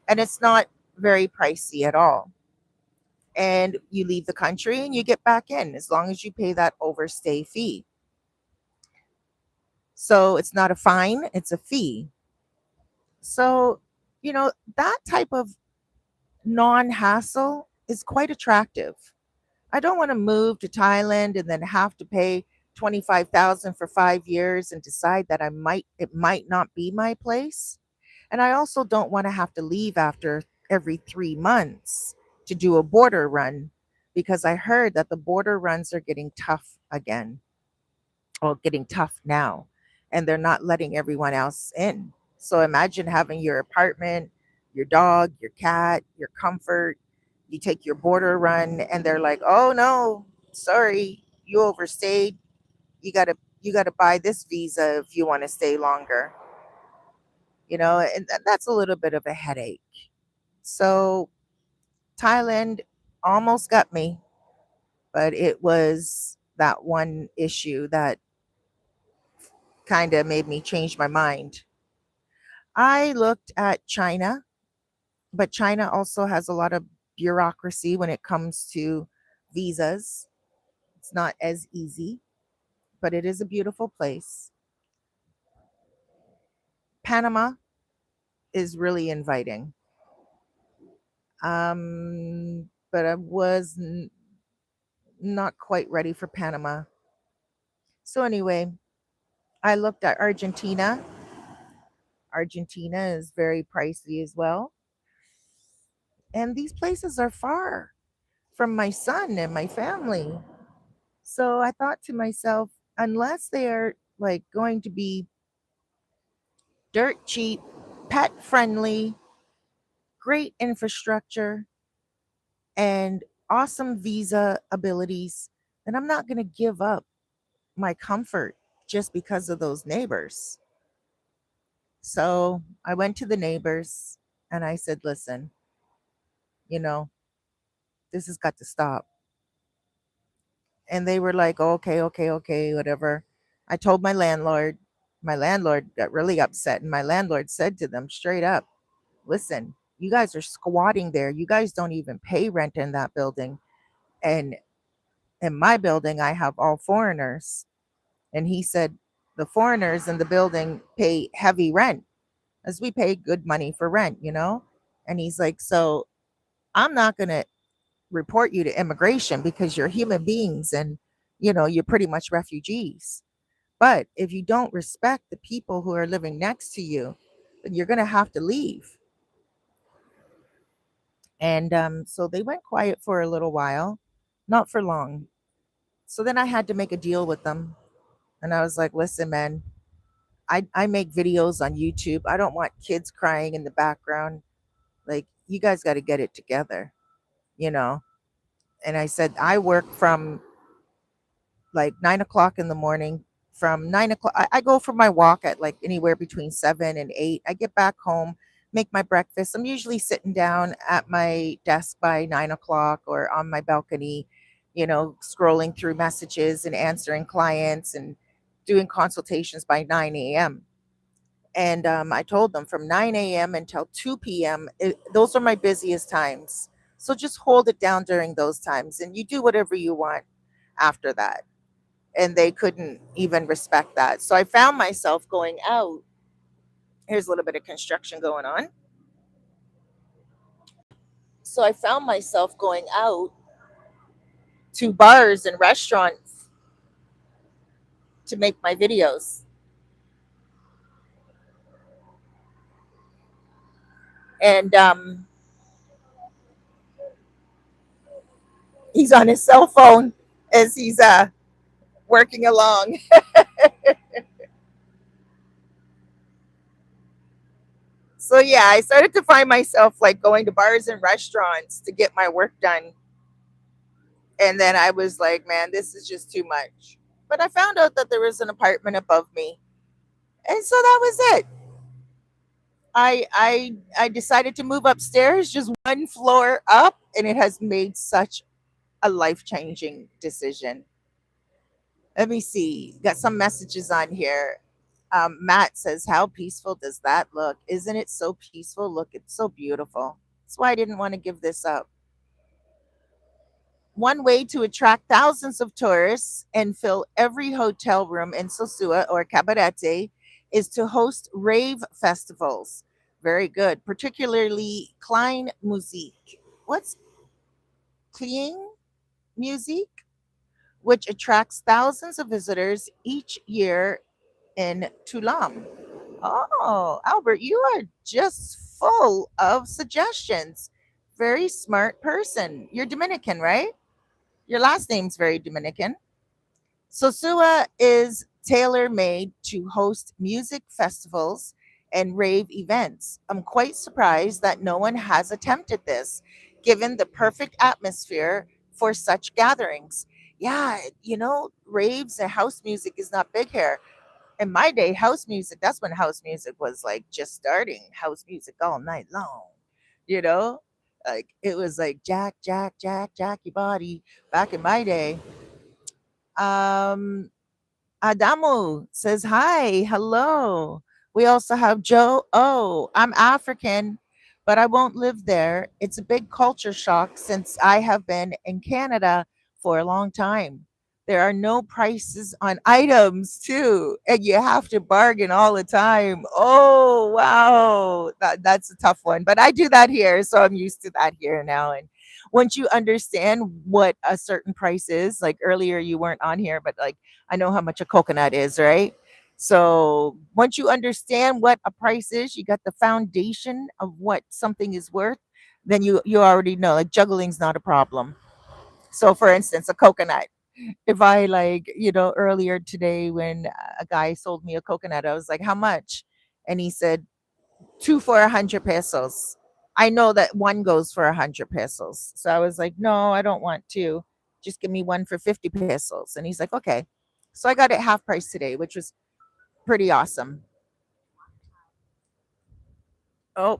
And it's not very pricey at all. And you leave the country and you get back in as long as you pay that overstay fee. So it's not a fine, it's a fee. So, that type of non hassle is quite attractive. I don't want to move to Thailand and then have to pay 25,000 for 5 years and decide that it might not be my place. And I also don't want to have to leave after every 3 months to do a border run because I heard that the border runs are getting tough again, or getting tough now, and they're not letting everyone else in. So imagine having your apartment, your dog, your cat, your comfort. You take your border run, and they're like, "Oh no, sorry, you overstayed. You gotta buy this visa if you want to stay longer." And that's a little bit of a headache. So Thailand almost got me, but it was that one issue that kind of made me change my mind. I looked at China, but China also has a lot of bureaucracy when it comes to visas. It's not as easy, but it is a beautiful place. Panama is really inviting. But I was not quite ready for Panama. So anyway, I looked at Argentina. Argentina is very pricey as well. And these places are far from my son and my family. So I thought to myself, unless they are like going to be dirt cheap, pet friendly, great infrastructure, and awesome visa abilities, then I'm not going to give up my comfort just because of those neighbors. So I went to the neighbors and I said, listen, you know, this has got to stop. And they were like, okay, okay, okay, whatever. I told my landlord. My landlord got really upset, and my landlord said to them straight up, listen, you guys are squatting there. You guys don't even pay rent in that building. And in my building, I have all foreigners. And he said, the foreigners in the building pay heavy rent, as we pay good money for rent. And he's like, so I'm not going to report you to immigration because you're human beings and you're pretty much refugees. But if you don't respect the people who are living next to you, then you're going to have to leave. And so they went quiet for a little while, not for long. So then I had to make a deal with them. And I was like, listen, man, I make videos on YouTube. I don't want kids crying in the background. Like, you guys got to get it together, you know? And I said, I work from like 9 o'clock in the morning. From 9 o'clock, I go for my walk at like anywhere between 7 and 8. I get back home, make my breakfast. I'm usually sitting down at my desk by 9 o'clock or on my balcony, scrolling through messages and answering clients and doing consultations by 9 a.m. And I told them from 9 a.m. until 2 p.m., those are my busiest times. So just hold it down during those times and you do whatever you want after that. And they couldn't even respect that. So I found myself going out. Here's a little bit of construction going on. So I found myself going out to bars and restaurants to make my videos. And he's on his cell phone as he's working along. So yeah, I started to find myself like going to bars and restaurants to get my work done. And then I was like, man, this is just too much. But I found out that there was an apartment above me. And so that was it. I decided to move upstairs, just one floor up, and it has made such a life-changing decision. Let me see. Got some messages on here. Matt says, how peaceful does that look? Isn't it so peaceful? Look, it's so beautiful. That's why I didn't want to give this up. One way to attract thousands of tourists and fill every hotel room in Sosua or Cabarete is to host rave festivals. Very good, particularly Klein Musik. What's Klein Music? Which attracts thousands of visitors each year in Tulam. Oh, Albert, you are just full of suggestions. Very smart person. You're Dominican, right? Your last name's very Dominican. Sosua is tailor made to host music festivals and rave events. I'm quite surprised that no one has attempted this, given the perfect atmosphere for such gatherings. Yeah, raves and house music is not big here. In my day, house music, that's when house music was like just starting. House music all night long, you know? Like it was like Jack, Jack, Jack, Jack your body back in my day. Um, Adamu says hi, hello. We also have Joe. Oh, I'm African, but I won't live there. It's a big culture shock since I have been in Canada for a long time. There are no prices on items too, and you have to bargain all the time. Oh, wow. That's a tough one, but I do that here, so I'm used to that here now. And once you understand what a certain price is, like earlier you weren't on here, but like I know how much a coconut is, right? So once you understand what a price is, you got the foundation of what something is worth, then you already know like juggling's not a problem. So for instance, a coconut. If I like, earlier today when a guy sold me a coconut, I was like, how much? And he said, two for 100 pesos. I know that one goes for 100 pesos. So I was like, no, I don't want two. Just give me one for 50 pesos. And he's like, okay. So I got it half price today, which was pretty awesome. Oh,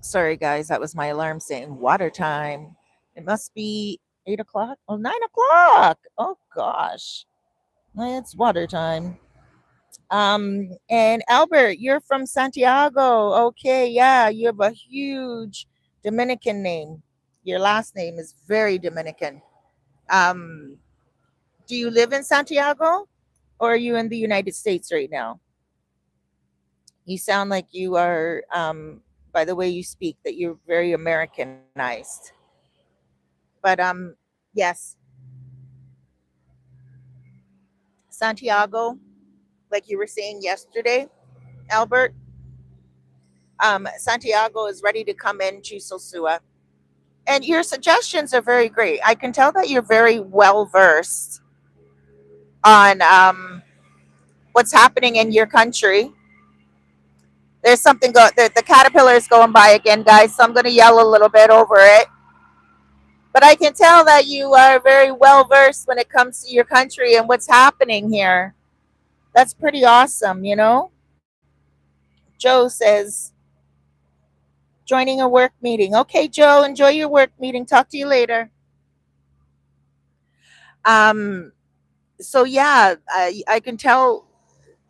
sorry, guys. That was my alarm saying water time. It must be 8 o'clock. Oh, 9 o'clock. Oh, gosh. It's water time. And Albert, you're from Santiago. Okay, yeah, you have a huge Dominican name. Your last name is very Dominican. Um, do you live in Santiago or are you in the United States right now? You sound like you are, by the way you speak, that you're very Americanized. But yes, Santiago, like you were saying yesterday, Albert, Santiago is ready to come into Sosua. And your suggestions are very great. I can tell that you're very well versed on what's happening in your country. There's something the caterpillar is going by again, guys. So I'm going to yell a little bit over it. But I can tell that you are very well versed when it comes to your country and what's happening here. That's pretty awesome. Joe says joining a work meeting. Okay, Joe, enjoy your work meeting. Talk to you later. Um, so yeah, I can tell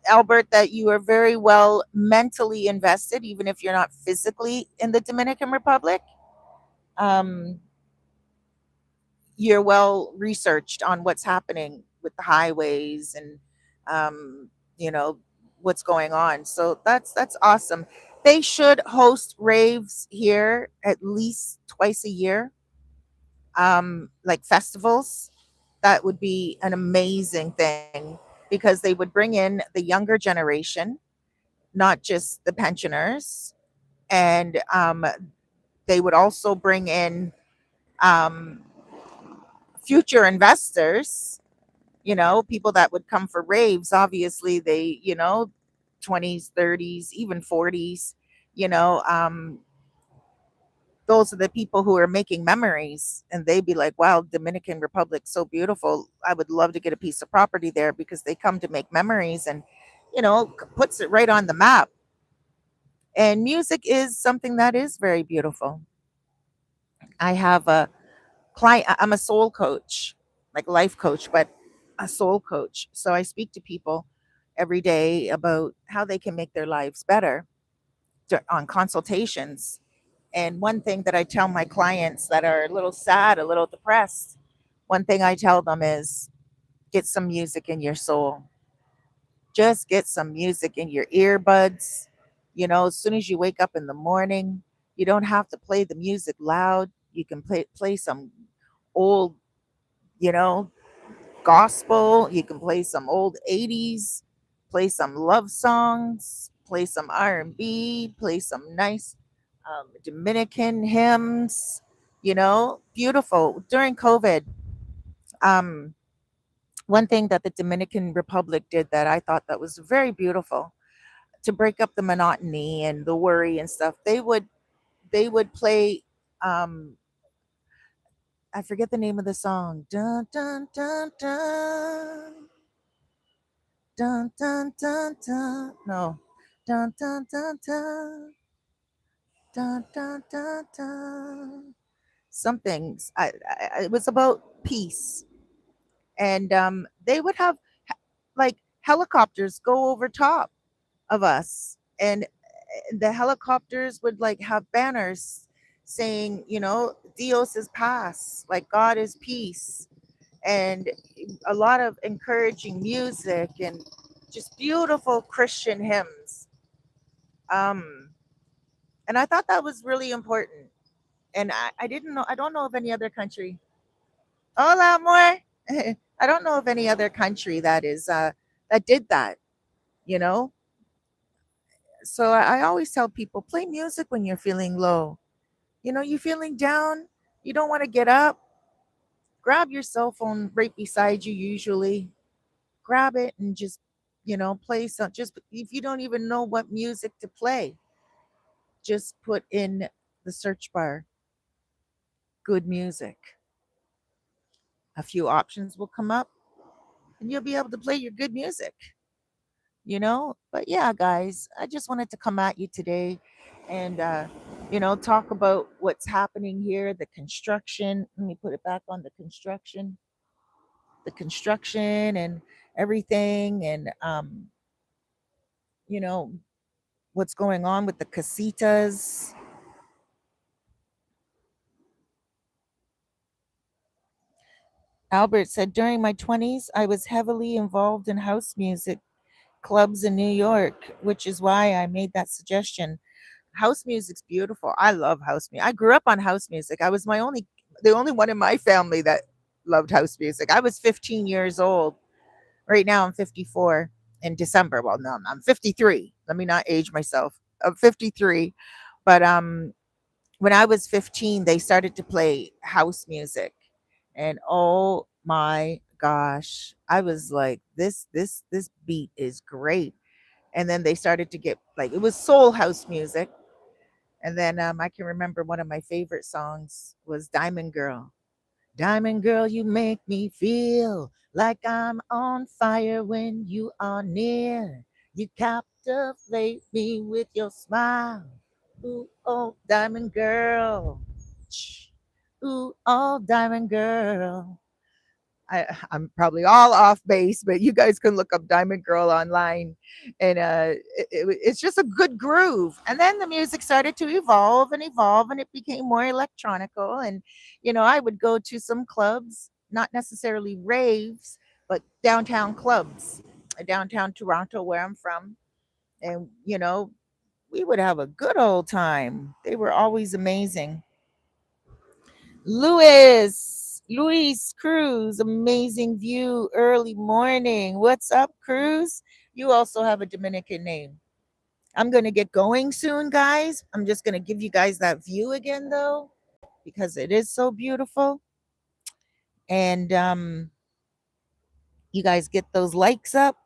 Albert, that you are very well mentally invested, even if you're not physically in the Dominican Republic. Um, you're well researched on what's happening with the highways and, um, you know, what's going on. So that's awesome. They should host raves here at least twice a year, like festivals. That would be an amazing thing because they would bring in the younger generation, not just the pensioners, and they would also bring in um, future investors. People that would come for raves. Obviously, they 20s, 30s, even 40s. You know, um, those are the people who are making memories, and they'd be like, "Wow, Dominican Republic, so beautiful. I would love to get a piece of property there," because they come to make memories and puts it right on the map. And music is something that is very beautiful. I have a client, I'm a soul coach, like life coach, but a soul coach. So I speak to people every day about how they can make their lives better on consultations. And one thing that I tell my clients that are a little sad, a little depressed, One thing I tell them is get some music in your soul. Just get some music in your earbuds. As soon as you wake up in the morning, you don't have to play the music loud. You can play some old, you know, gospel. You can play some old 80s, play some love songs, play some R&B, play some nice Dominican hymns, beautiful. During COVID, um, one thing that the Dominican Republic did that I thought that was very beautiful to break up the monotony and the worry and stuff. They would play um I forget the name of the song. Dun dun dun dun dun dun dun dun. No. Dun dun dun dun dun dun dun dun. Something. It was about peace, and they would have like helicopters go over top of us, and the helicopters would like have banners saying, Dios is paz, like God is peace, and a lot of encouraging music and just beautiful Christian hymns. um and I thought that was really important, and I didn't know, I don't know of any other country. Hola more. I don't know of any other country that did that, you know so I always tell people, play music when you're feeling low. You're feeling down, you don't want to get up, grab your cell phone right beside you, usually. Grab it and just, play some. Just if you don't even know what music to play, just put in the search bar good music. A few options will come up and you'll be able to play your good music. But yeah, guys, I just wanted to come at you today and talk about what's happening here, the construction. Let me put it back on the construction and everything, and you know what's going on with the casitas. Albert said, during my 20s I was heavily involved in house music clubs in New York, which is why I made that suggestion. House music's beautiful. I love house music. I grew up on house music. I was the only one in my family that loved house music. I was 15 years old. Right now I'm 54 in December. Well, no, I'm 53. Let me not age myself. I'm 53. But when I was 15, they started to play house music. And oh my gosh, I was like, this beat is great. And then they started to get like, it was soul house music. And then I can remember one of my favorite songs was Diamond Girl. Diamond Girl, you make me feel like I'm on fire when you are near. You captivate me with your smile. Ooh, oh, Diamond Girl. Ooh, oh, Diamond Girl. I'm probably all off base, but you guys can look up Diamond Girl online, and it's just a good groove. And then the music started to evolve, and it became more electronical. And I would go to some clubs, not necessarily raves, but downtown clubs, downtown Toronto, where I'm from, and we would have a good old time. They were always amazing. Luis Cruz, amazing view, early morning. What's up, Cruz? You also have a Dominican name. I'm going to get going soon, guys. I'm just going to give you guys that view again, though, because it is so beautiful. And you guys get those likes up.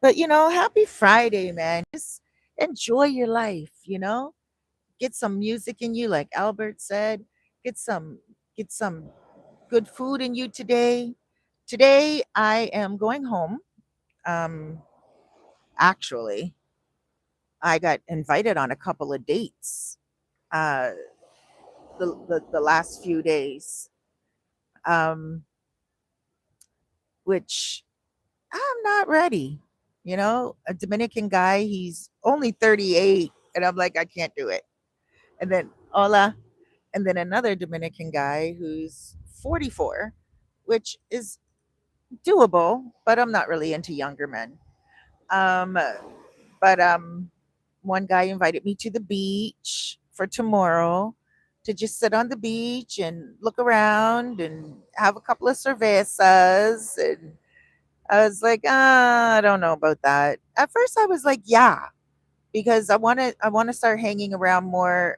But, happy Friday, man. Just enjoy your life. Get some music in you, like Albert said. Get some, get some good food in you today. Today I am going home. Um, Actually, I got invited on a couple of dates uh, the last few days, um, which I'm not ready. A Dominican guy, he's only 38, and I'm like, I can't do it. And then, hola. And then another Dominican guy who's 44. which is doable, but I'm not really into younger men. Um, but one guy invited me to the beach for tomorrow to just sit on the beach and look around and have a couple of cervezas. And I was like, I don't know about that. At first, I was like, yeah, because I want to start hanging around more.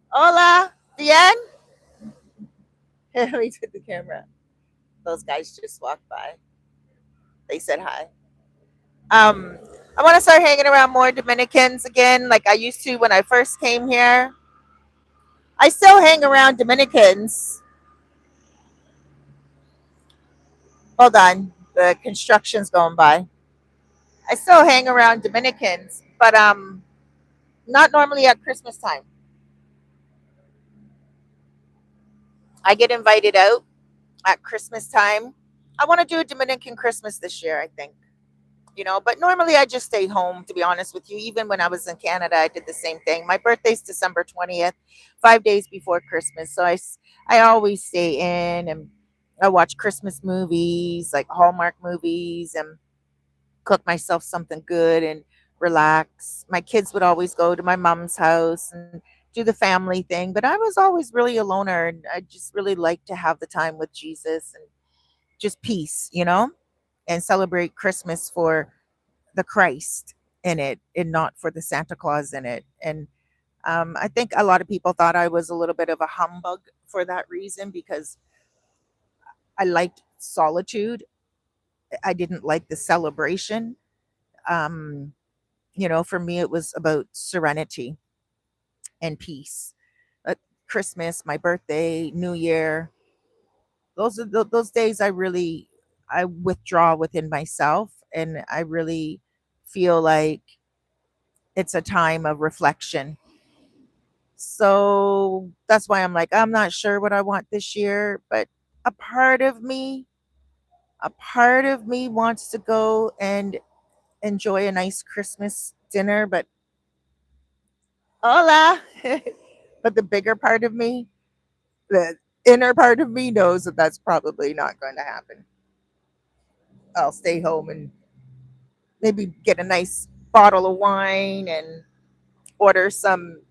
Hola, bien. Let me take the camera. Those guys just walked by. They said hi. Um, I want to start hanging around more Dominicans again, like I used to when I first came here. I still hang around Dominicans. Hold on, the construction's going by. I still hang around Dominicans, but not normally at Christmas time. I get invited out at Christmas time. I want to do a Dominican Christmas this year, I think. But normally I just stay home, to be honest with you. Even when I was in Canada, I did the same thing. My birthday's December 20th, 5 days before Christmas. So I always stay in and I watch Christmas movies, like Hallmark movies, and cook myself something good and relax. My kids would always go to my mom's house and do the family thing, but I was always really a loner, and I just really like to have the time with Jesus and just peace, and celebrate Christmas for the Christ in it and not for the Santa Claus in it. And I think a lot of people thought I was a little bit of a humbug for that reason, because I liked solitude. I didn't like the celebration. Um, for me, it was about serenity and peace. Uh, Christmas, my birthday, New Year, those are those days I withdraw within myself, and I really feel like it's a time of reflection. So that's why I'm like, I'm not sure what I want this year, but a part of me, a part of me wants to go and enjoy a nice Christmas dinner, but hola. But the bigger part of me, the inner part of me knows that that's probably not going to happen. I'll stay home and maybe get a nice bottle of wine and order some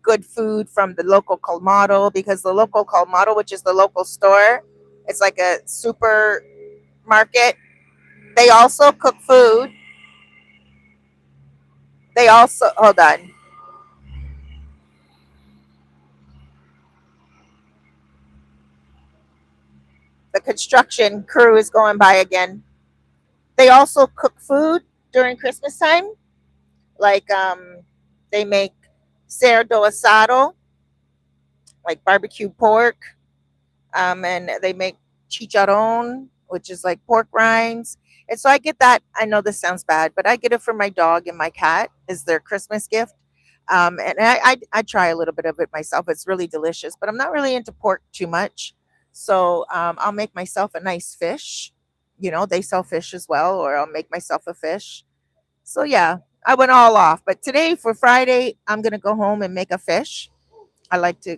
good food from the local colmado, because the local colmado, which is the local store, it's like a supermarket. They also cook food. They also, hold on, the construction crew is going by again. They also cook food during Christmas time. Like they make cerdo asado, like barbecue pork, and they make chicharron, which is like pork rinds. And so I get that. I know this sounds bad, but I get it for my dog and my cat as their Christmas gift. And I try a little bit of it myself. It's really delicious, but I'm not really into pork too much. So I'll make myself a nice fish. They sell fish as well, or I'll make myself a fish. So yeah, I went all off. But today for Friday, I'm gonna go home and make a fish. I like to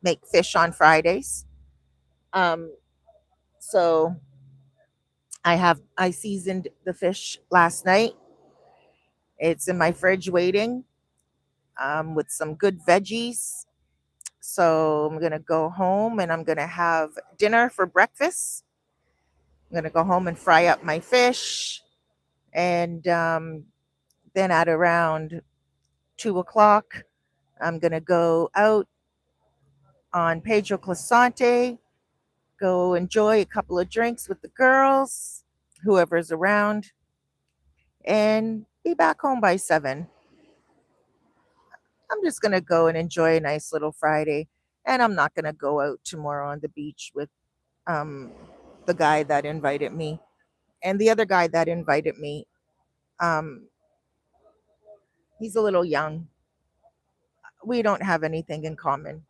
make fish on Fridays. Um, so I seasoned the fish last night. It's in my fridge waiting, with some good veggies. So I'm gonna go home and I'm gonna have dinner for breakfast. I'm gonna go home and fry up my fish, and then at around 2 o'clock, I'm gonna go out on Pedro Clasante, go enjoy a couple of drinks with the girls, whoever's around, and be back home by 7. I'm just gonna go and enjoy a nice little Friday, and I'm not gonna go out tomorrow on the beach with um the guy that invited me. And the other guy that invited me, um, he's a little young. We don't have anything in common.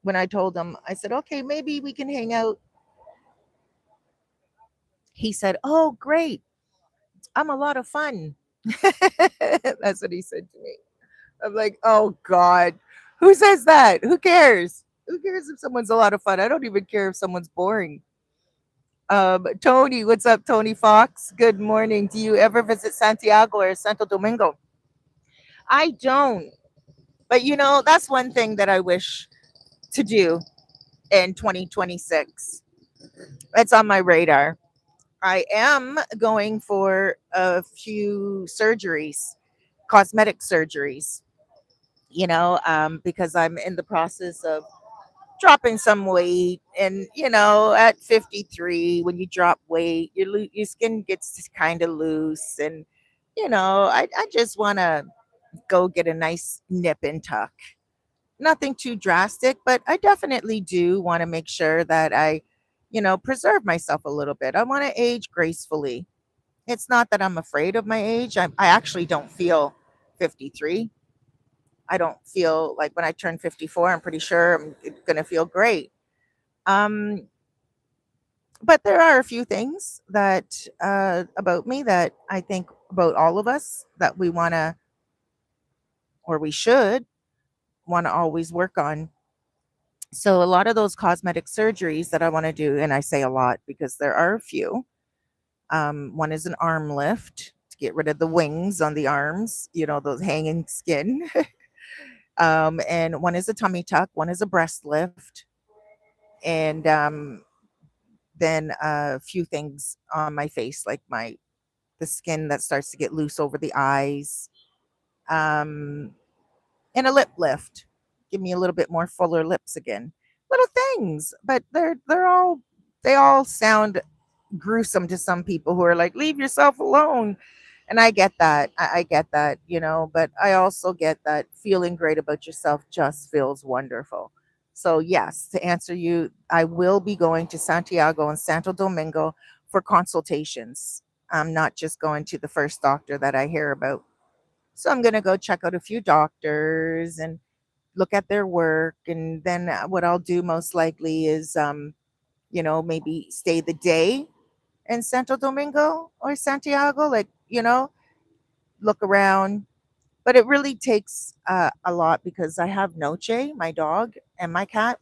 When I told him, I said, okay, maybe we can hang out. He said, oh, great. I'm a lot of fun. That's what he said to me. I'm like, oh God, who says that? Who cares? Who cares if someone's a lot of fun? I don't even care if someone's boring. Tony, what's up, Tony Fox? Good morning. Do you ever visit Santiago or Santo Domingo? I don't. But that's one thing that I wish to do in 2026. It's on my radar. I am going for a few surgeries, cosmetic surgeries, because I'm in the process of dropping some weight. And, at 53, when you drop weight, your skin gets kind of loose. And, I just want to go get a nice nip and tuck. Nothing too drastic, but I definitely do want to make sure that I, preserve myself a little bit. I want to age gracefully. It's not that I'm afraid of my age. I actually don't feel 53. I don't feel like when I turn 54, I'm pretty sure I'm going to feel great. Um, but there are a few things that about me that I think about all of us that we want to, or we should want to always work on. So a lot of those cosmetic surgeries that I want to do, and I say a lot because there are a few. One is an arm lift to get rid of the wings on the arms, those hanging skin. And one is a tummy tuck, one is a breast lift, and then a few things on my face, like the skin that starts to get loose over the eyes, um, and a lip lift. Give me a little bit more fuller lips again. Little things, but they all sound gruesome to some people who are like, leave yourself alone. And I get that. I get that, but I also get that feeling great about yourself just feels wonderful. So, yes, to answer you, I will be going to Santiago and Santo Domingo for consultations. I'm not just going to the first doctor that I hear about. So, I'm going to go check out a few doctors and look at their work. And then what I'll do most likely is, maybe stay the day in Santo Domingo or Santiago, like, look around. But it really takes a lot because I have Noche, my dog, and my cat.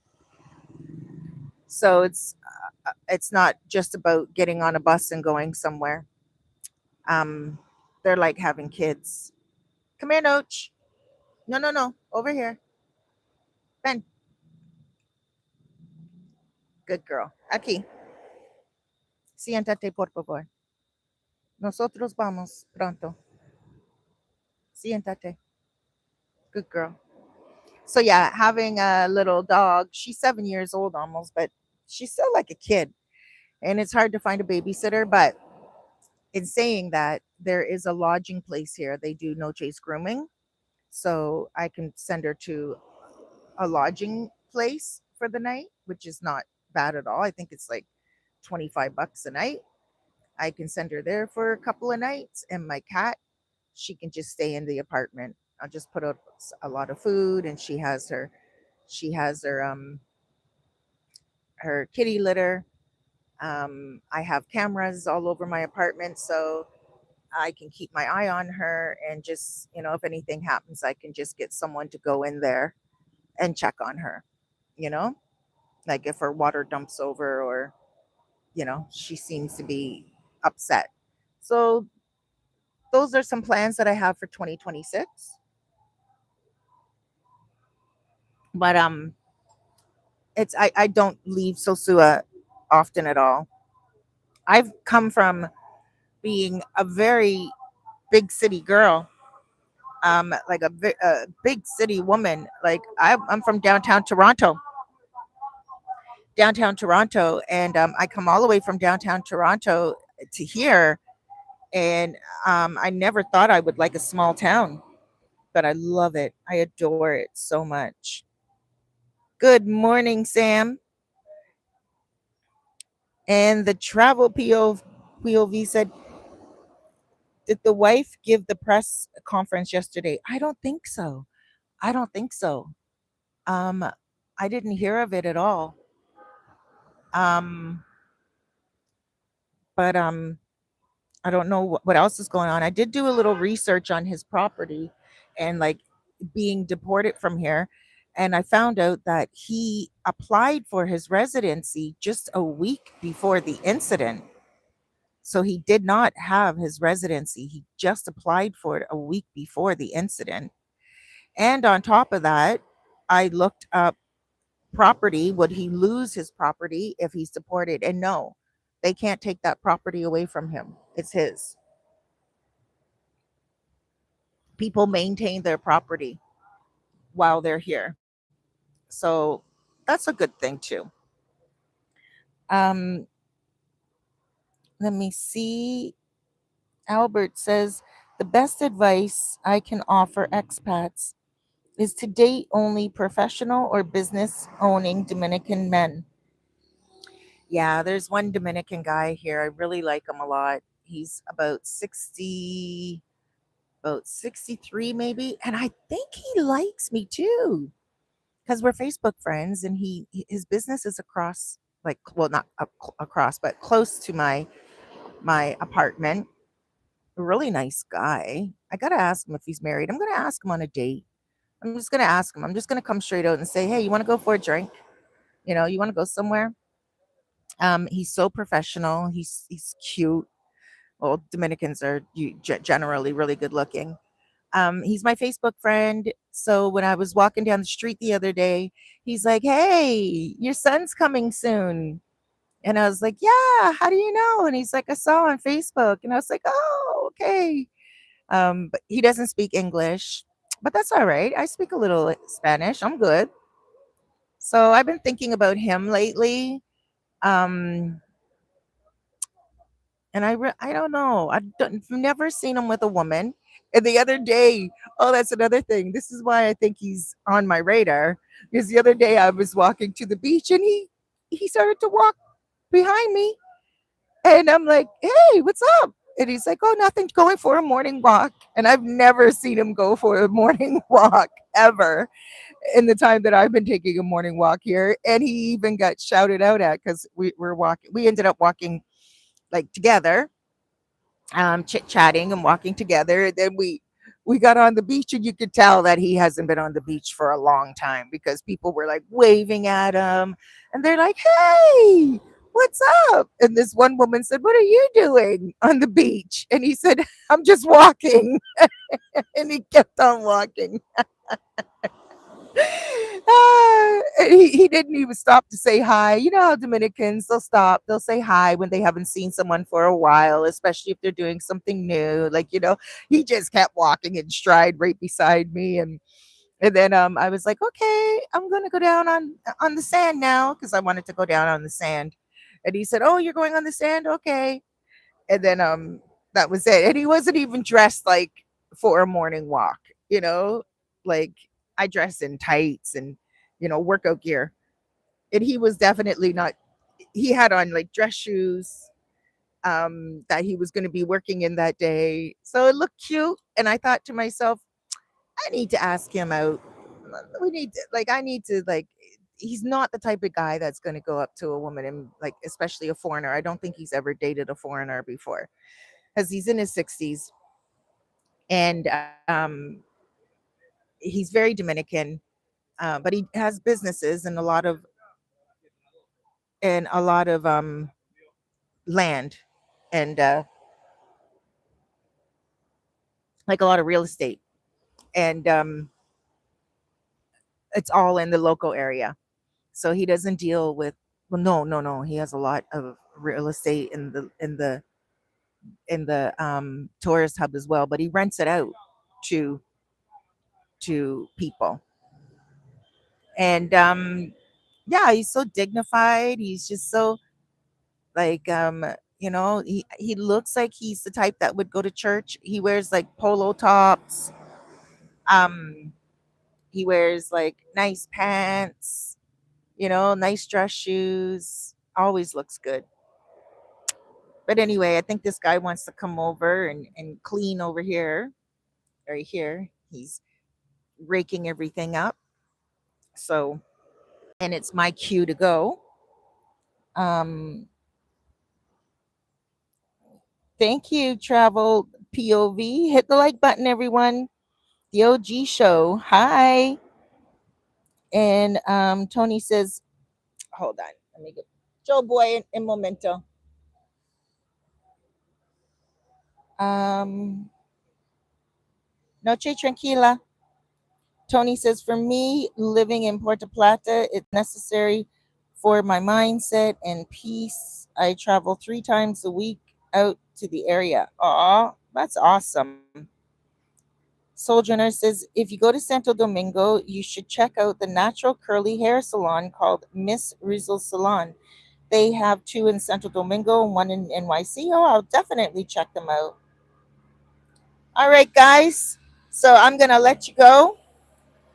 So it's not just about getting on a bus and going somewhere. Um, they're like having kids. Come here, Noche. No, no, no. Over here. Ben. Good girl. Aquí. Siéntate, por favor. Nosotros vamos pronto. Siéntate. Good girl. So yeah, having a little dog, she's 7 years old almost, but she's still like a kid. And it's hard to find a babysitter. But in saying that, there is a lodging place here. They do no chase grooming. So I can send her to a lodging place for the night, which is not bad at all. I think it's like 25 bucks a night. I can send her there for a couple of nights. And my cat, she can just stay in the apartment. I'll just put out a lot of food, and she has her kitty litter. I have cameras all over my apartment, so I can keep my eye on her. And just, if anything happens, I can just get someone to go in there and check on her, you know, like if her water dumps over, or, she seems to be upset. So those are some plans that I have for 2026. But I don't leave Sosua often at all. I've come from being a very big city girl, like a big city woman. Like I'm from downtown Toronto, and I come all the way from downtown Toronto to here, and I never thought I would like a small town, but I love it. I adore it so much. Good morning, Sam. And the travel POV said, did the wife give the press conference yesterday? I don't think so. I don't think so. Um, I didn't hear of it at all. Um, but I don't know what else is going on. I did do a little research on his property and like being deported from here. And I found out that he applied for his residency just a week before the incident. So he did not have his residency. He just applied for it a week before the incident. And on top of that, I looked up property. Would he lose his property if he's deported? And no, they can't take that property away from him. It's his. People maintain their property while they're here. So that's a good thing too. Um, Let me see. Albert says the best advice I can offer expats is to date only professional or business owning Dominican men. Yeah, there's one Dominican guy here. I really like him a lot. He's about 63 maybe, and I think he likes me too because we're Facebook friends, and his business is across, like, well, not across, but close to my apartment. A really nice guy. I gotta ask him if he's married. I'm gonna ask him on a date. I'm just gonna ask him. I'm just gonna come straight out and say, "Hey, you want to go for a drink? You want to go somewhere?" He's so professional. He's cute. Well, Dominicans are generally really good looking. He's my Facebook friend. So when I was walking down the street the other day, he's like, "Hey, your son's coming soon." And I was like, "Yeah, how do you know?" And he's like, "I saw on Facebook." And I was like, "Oh, okay." But he doesn't speak English, but that's all right. I speak a little Spanish. I'm good. So I've been thinking about him lately. Um, and I don't know. I've never seen him with a woman. And the other day, oh, that's another thing. This is why I think he's on my radar. Because the other day I was walking to the beach, and he started to walk behind me, and I'm like, "Hey, what's up?" And he's like, "Oh, nothing, going for a morning walk." And I've never seen him go for a morning walk ever in the time that I've been taking a morning walk here. And he even got shouted out at because we were walking. We ended up walking like together, chit chatting and walking together. And then we got on the beach, and you could tell that he hasn't been on the beach for a long time because people were like waving at him, and they're like, "Hey, what's up?" And this one woman said, "What are you doing on the beach?" And he said, "I'm just walking." And he kept on walking. He didn't even stop to say hi. You know how Dominicans, they'll stop, they'll say hi when they haven't seen someone for a while, especially if they're doing something new. Like, he just kept walking in stride right beside me. And then I was like, "Okay, I'm gonna go down on the sand now," because I wanted to go down on the sand. And he said, "Oh, you're going on the sand? Okay." And then that was it. And he wasn't even dressed like for a morning walk, you know? Like, I dress in tights and workout gear. And he was definitely not. He had on like dress shoes that he was going to be working in that day. So it looked cute, and I thought to myself, I need to ask him out. We need to, like, I need to, like, he's not the type of guy that's going to go up to a woman, and like, especially a foreigner. I don't think he's ever dated a foreigner before, because he's in his 60s, and he's very Dominican, but he has businesses and a lot of land, and like a lot of real estate, and it's all in the local area. So he doesn't deal with, well, no, no, no. He has a lot of real estate in the tourist hub as well, but he rents it out to people. And yeah, he's so dignified. He's just so, like, he looks like he's the type that would go to church. He wears like polo tops. Um he wears like nice pants, nice dress shoes. Always looks good. But anyway, I think this guy wants to come over and clean over here. Right here. He's raking everything up. So, and it's my cue to go. Um, Thank you, Travel POV. Hit the like button, everyone. The OG show. Hi. And Tony says, hold on, let me get Joe Boy in momento. Noche tranquila. Tony says, for me, living in Puerto Plata, it's necessary for my mindset and peace. I travel 3 times a week out to the area. Aw, that's awesome. Soldier Nurse says, if you go to Santo Domingo, you should check out the natural curly hair salon called Miss Rizal Salon. They have 2 in Santo Domingo and 1 in NYC. Oh, I'll definitely check them out. All right, guys. So I'm going to let you go.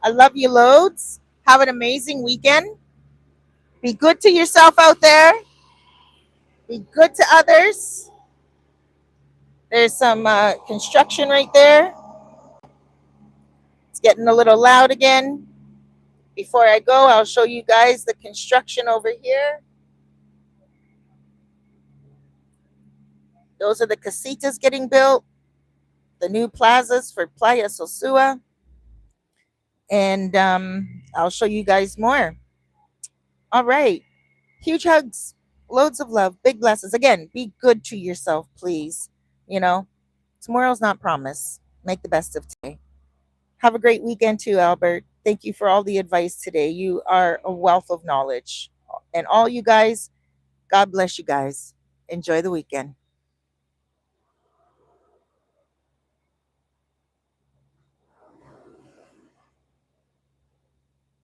I love you loads. Have an amazing weekend. Be good to yourself out there. Be good to others. There's some construction right there. It's getting a little loud again. Before I go, I'll show you guys the construction over here. Those are the casitas getting built, the new plazas for Playa Sosua. And I'll show you guys more. All right. Huge hugs, loads of love, big blessings. Again, be good to yourself, please. You know, tomorrow's not promised. Make the best of today. Have a great weekend too, Albert. Thank you for all the advice today. You are a wealth of knowledge. And all you guys, God bless you guys. Enjoy the weekend.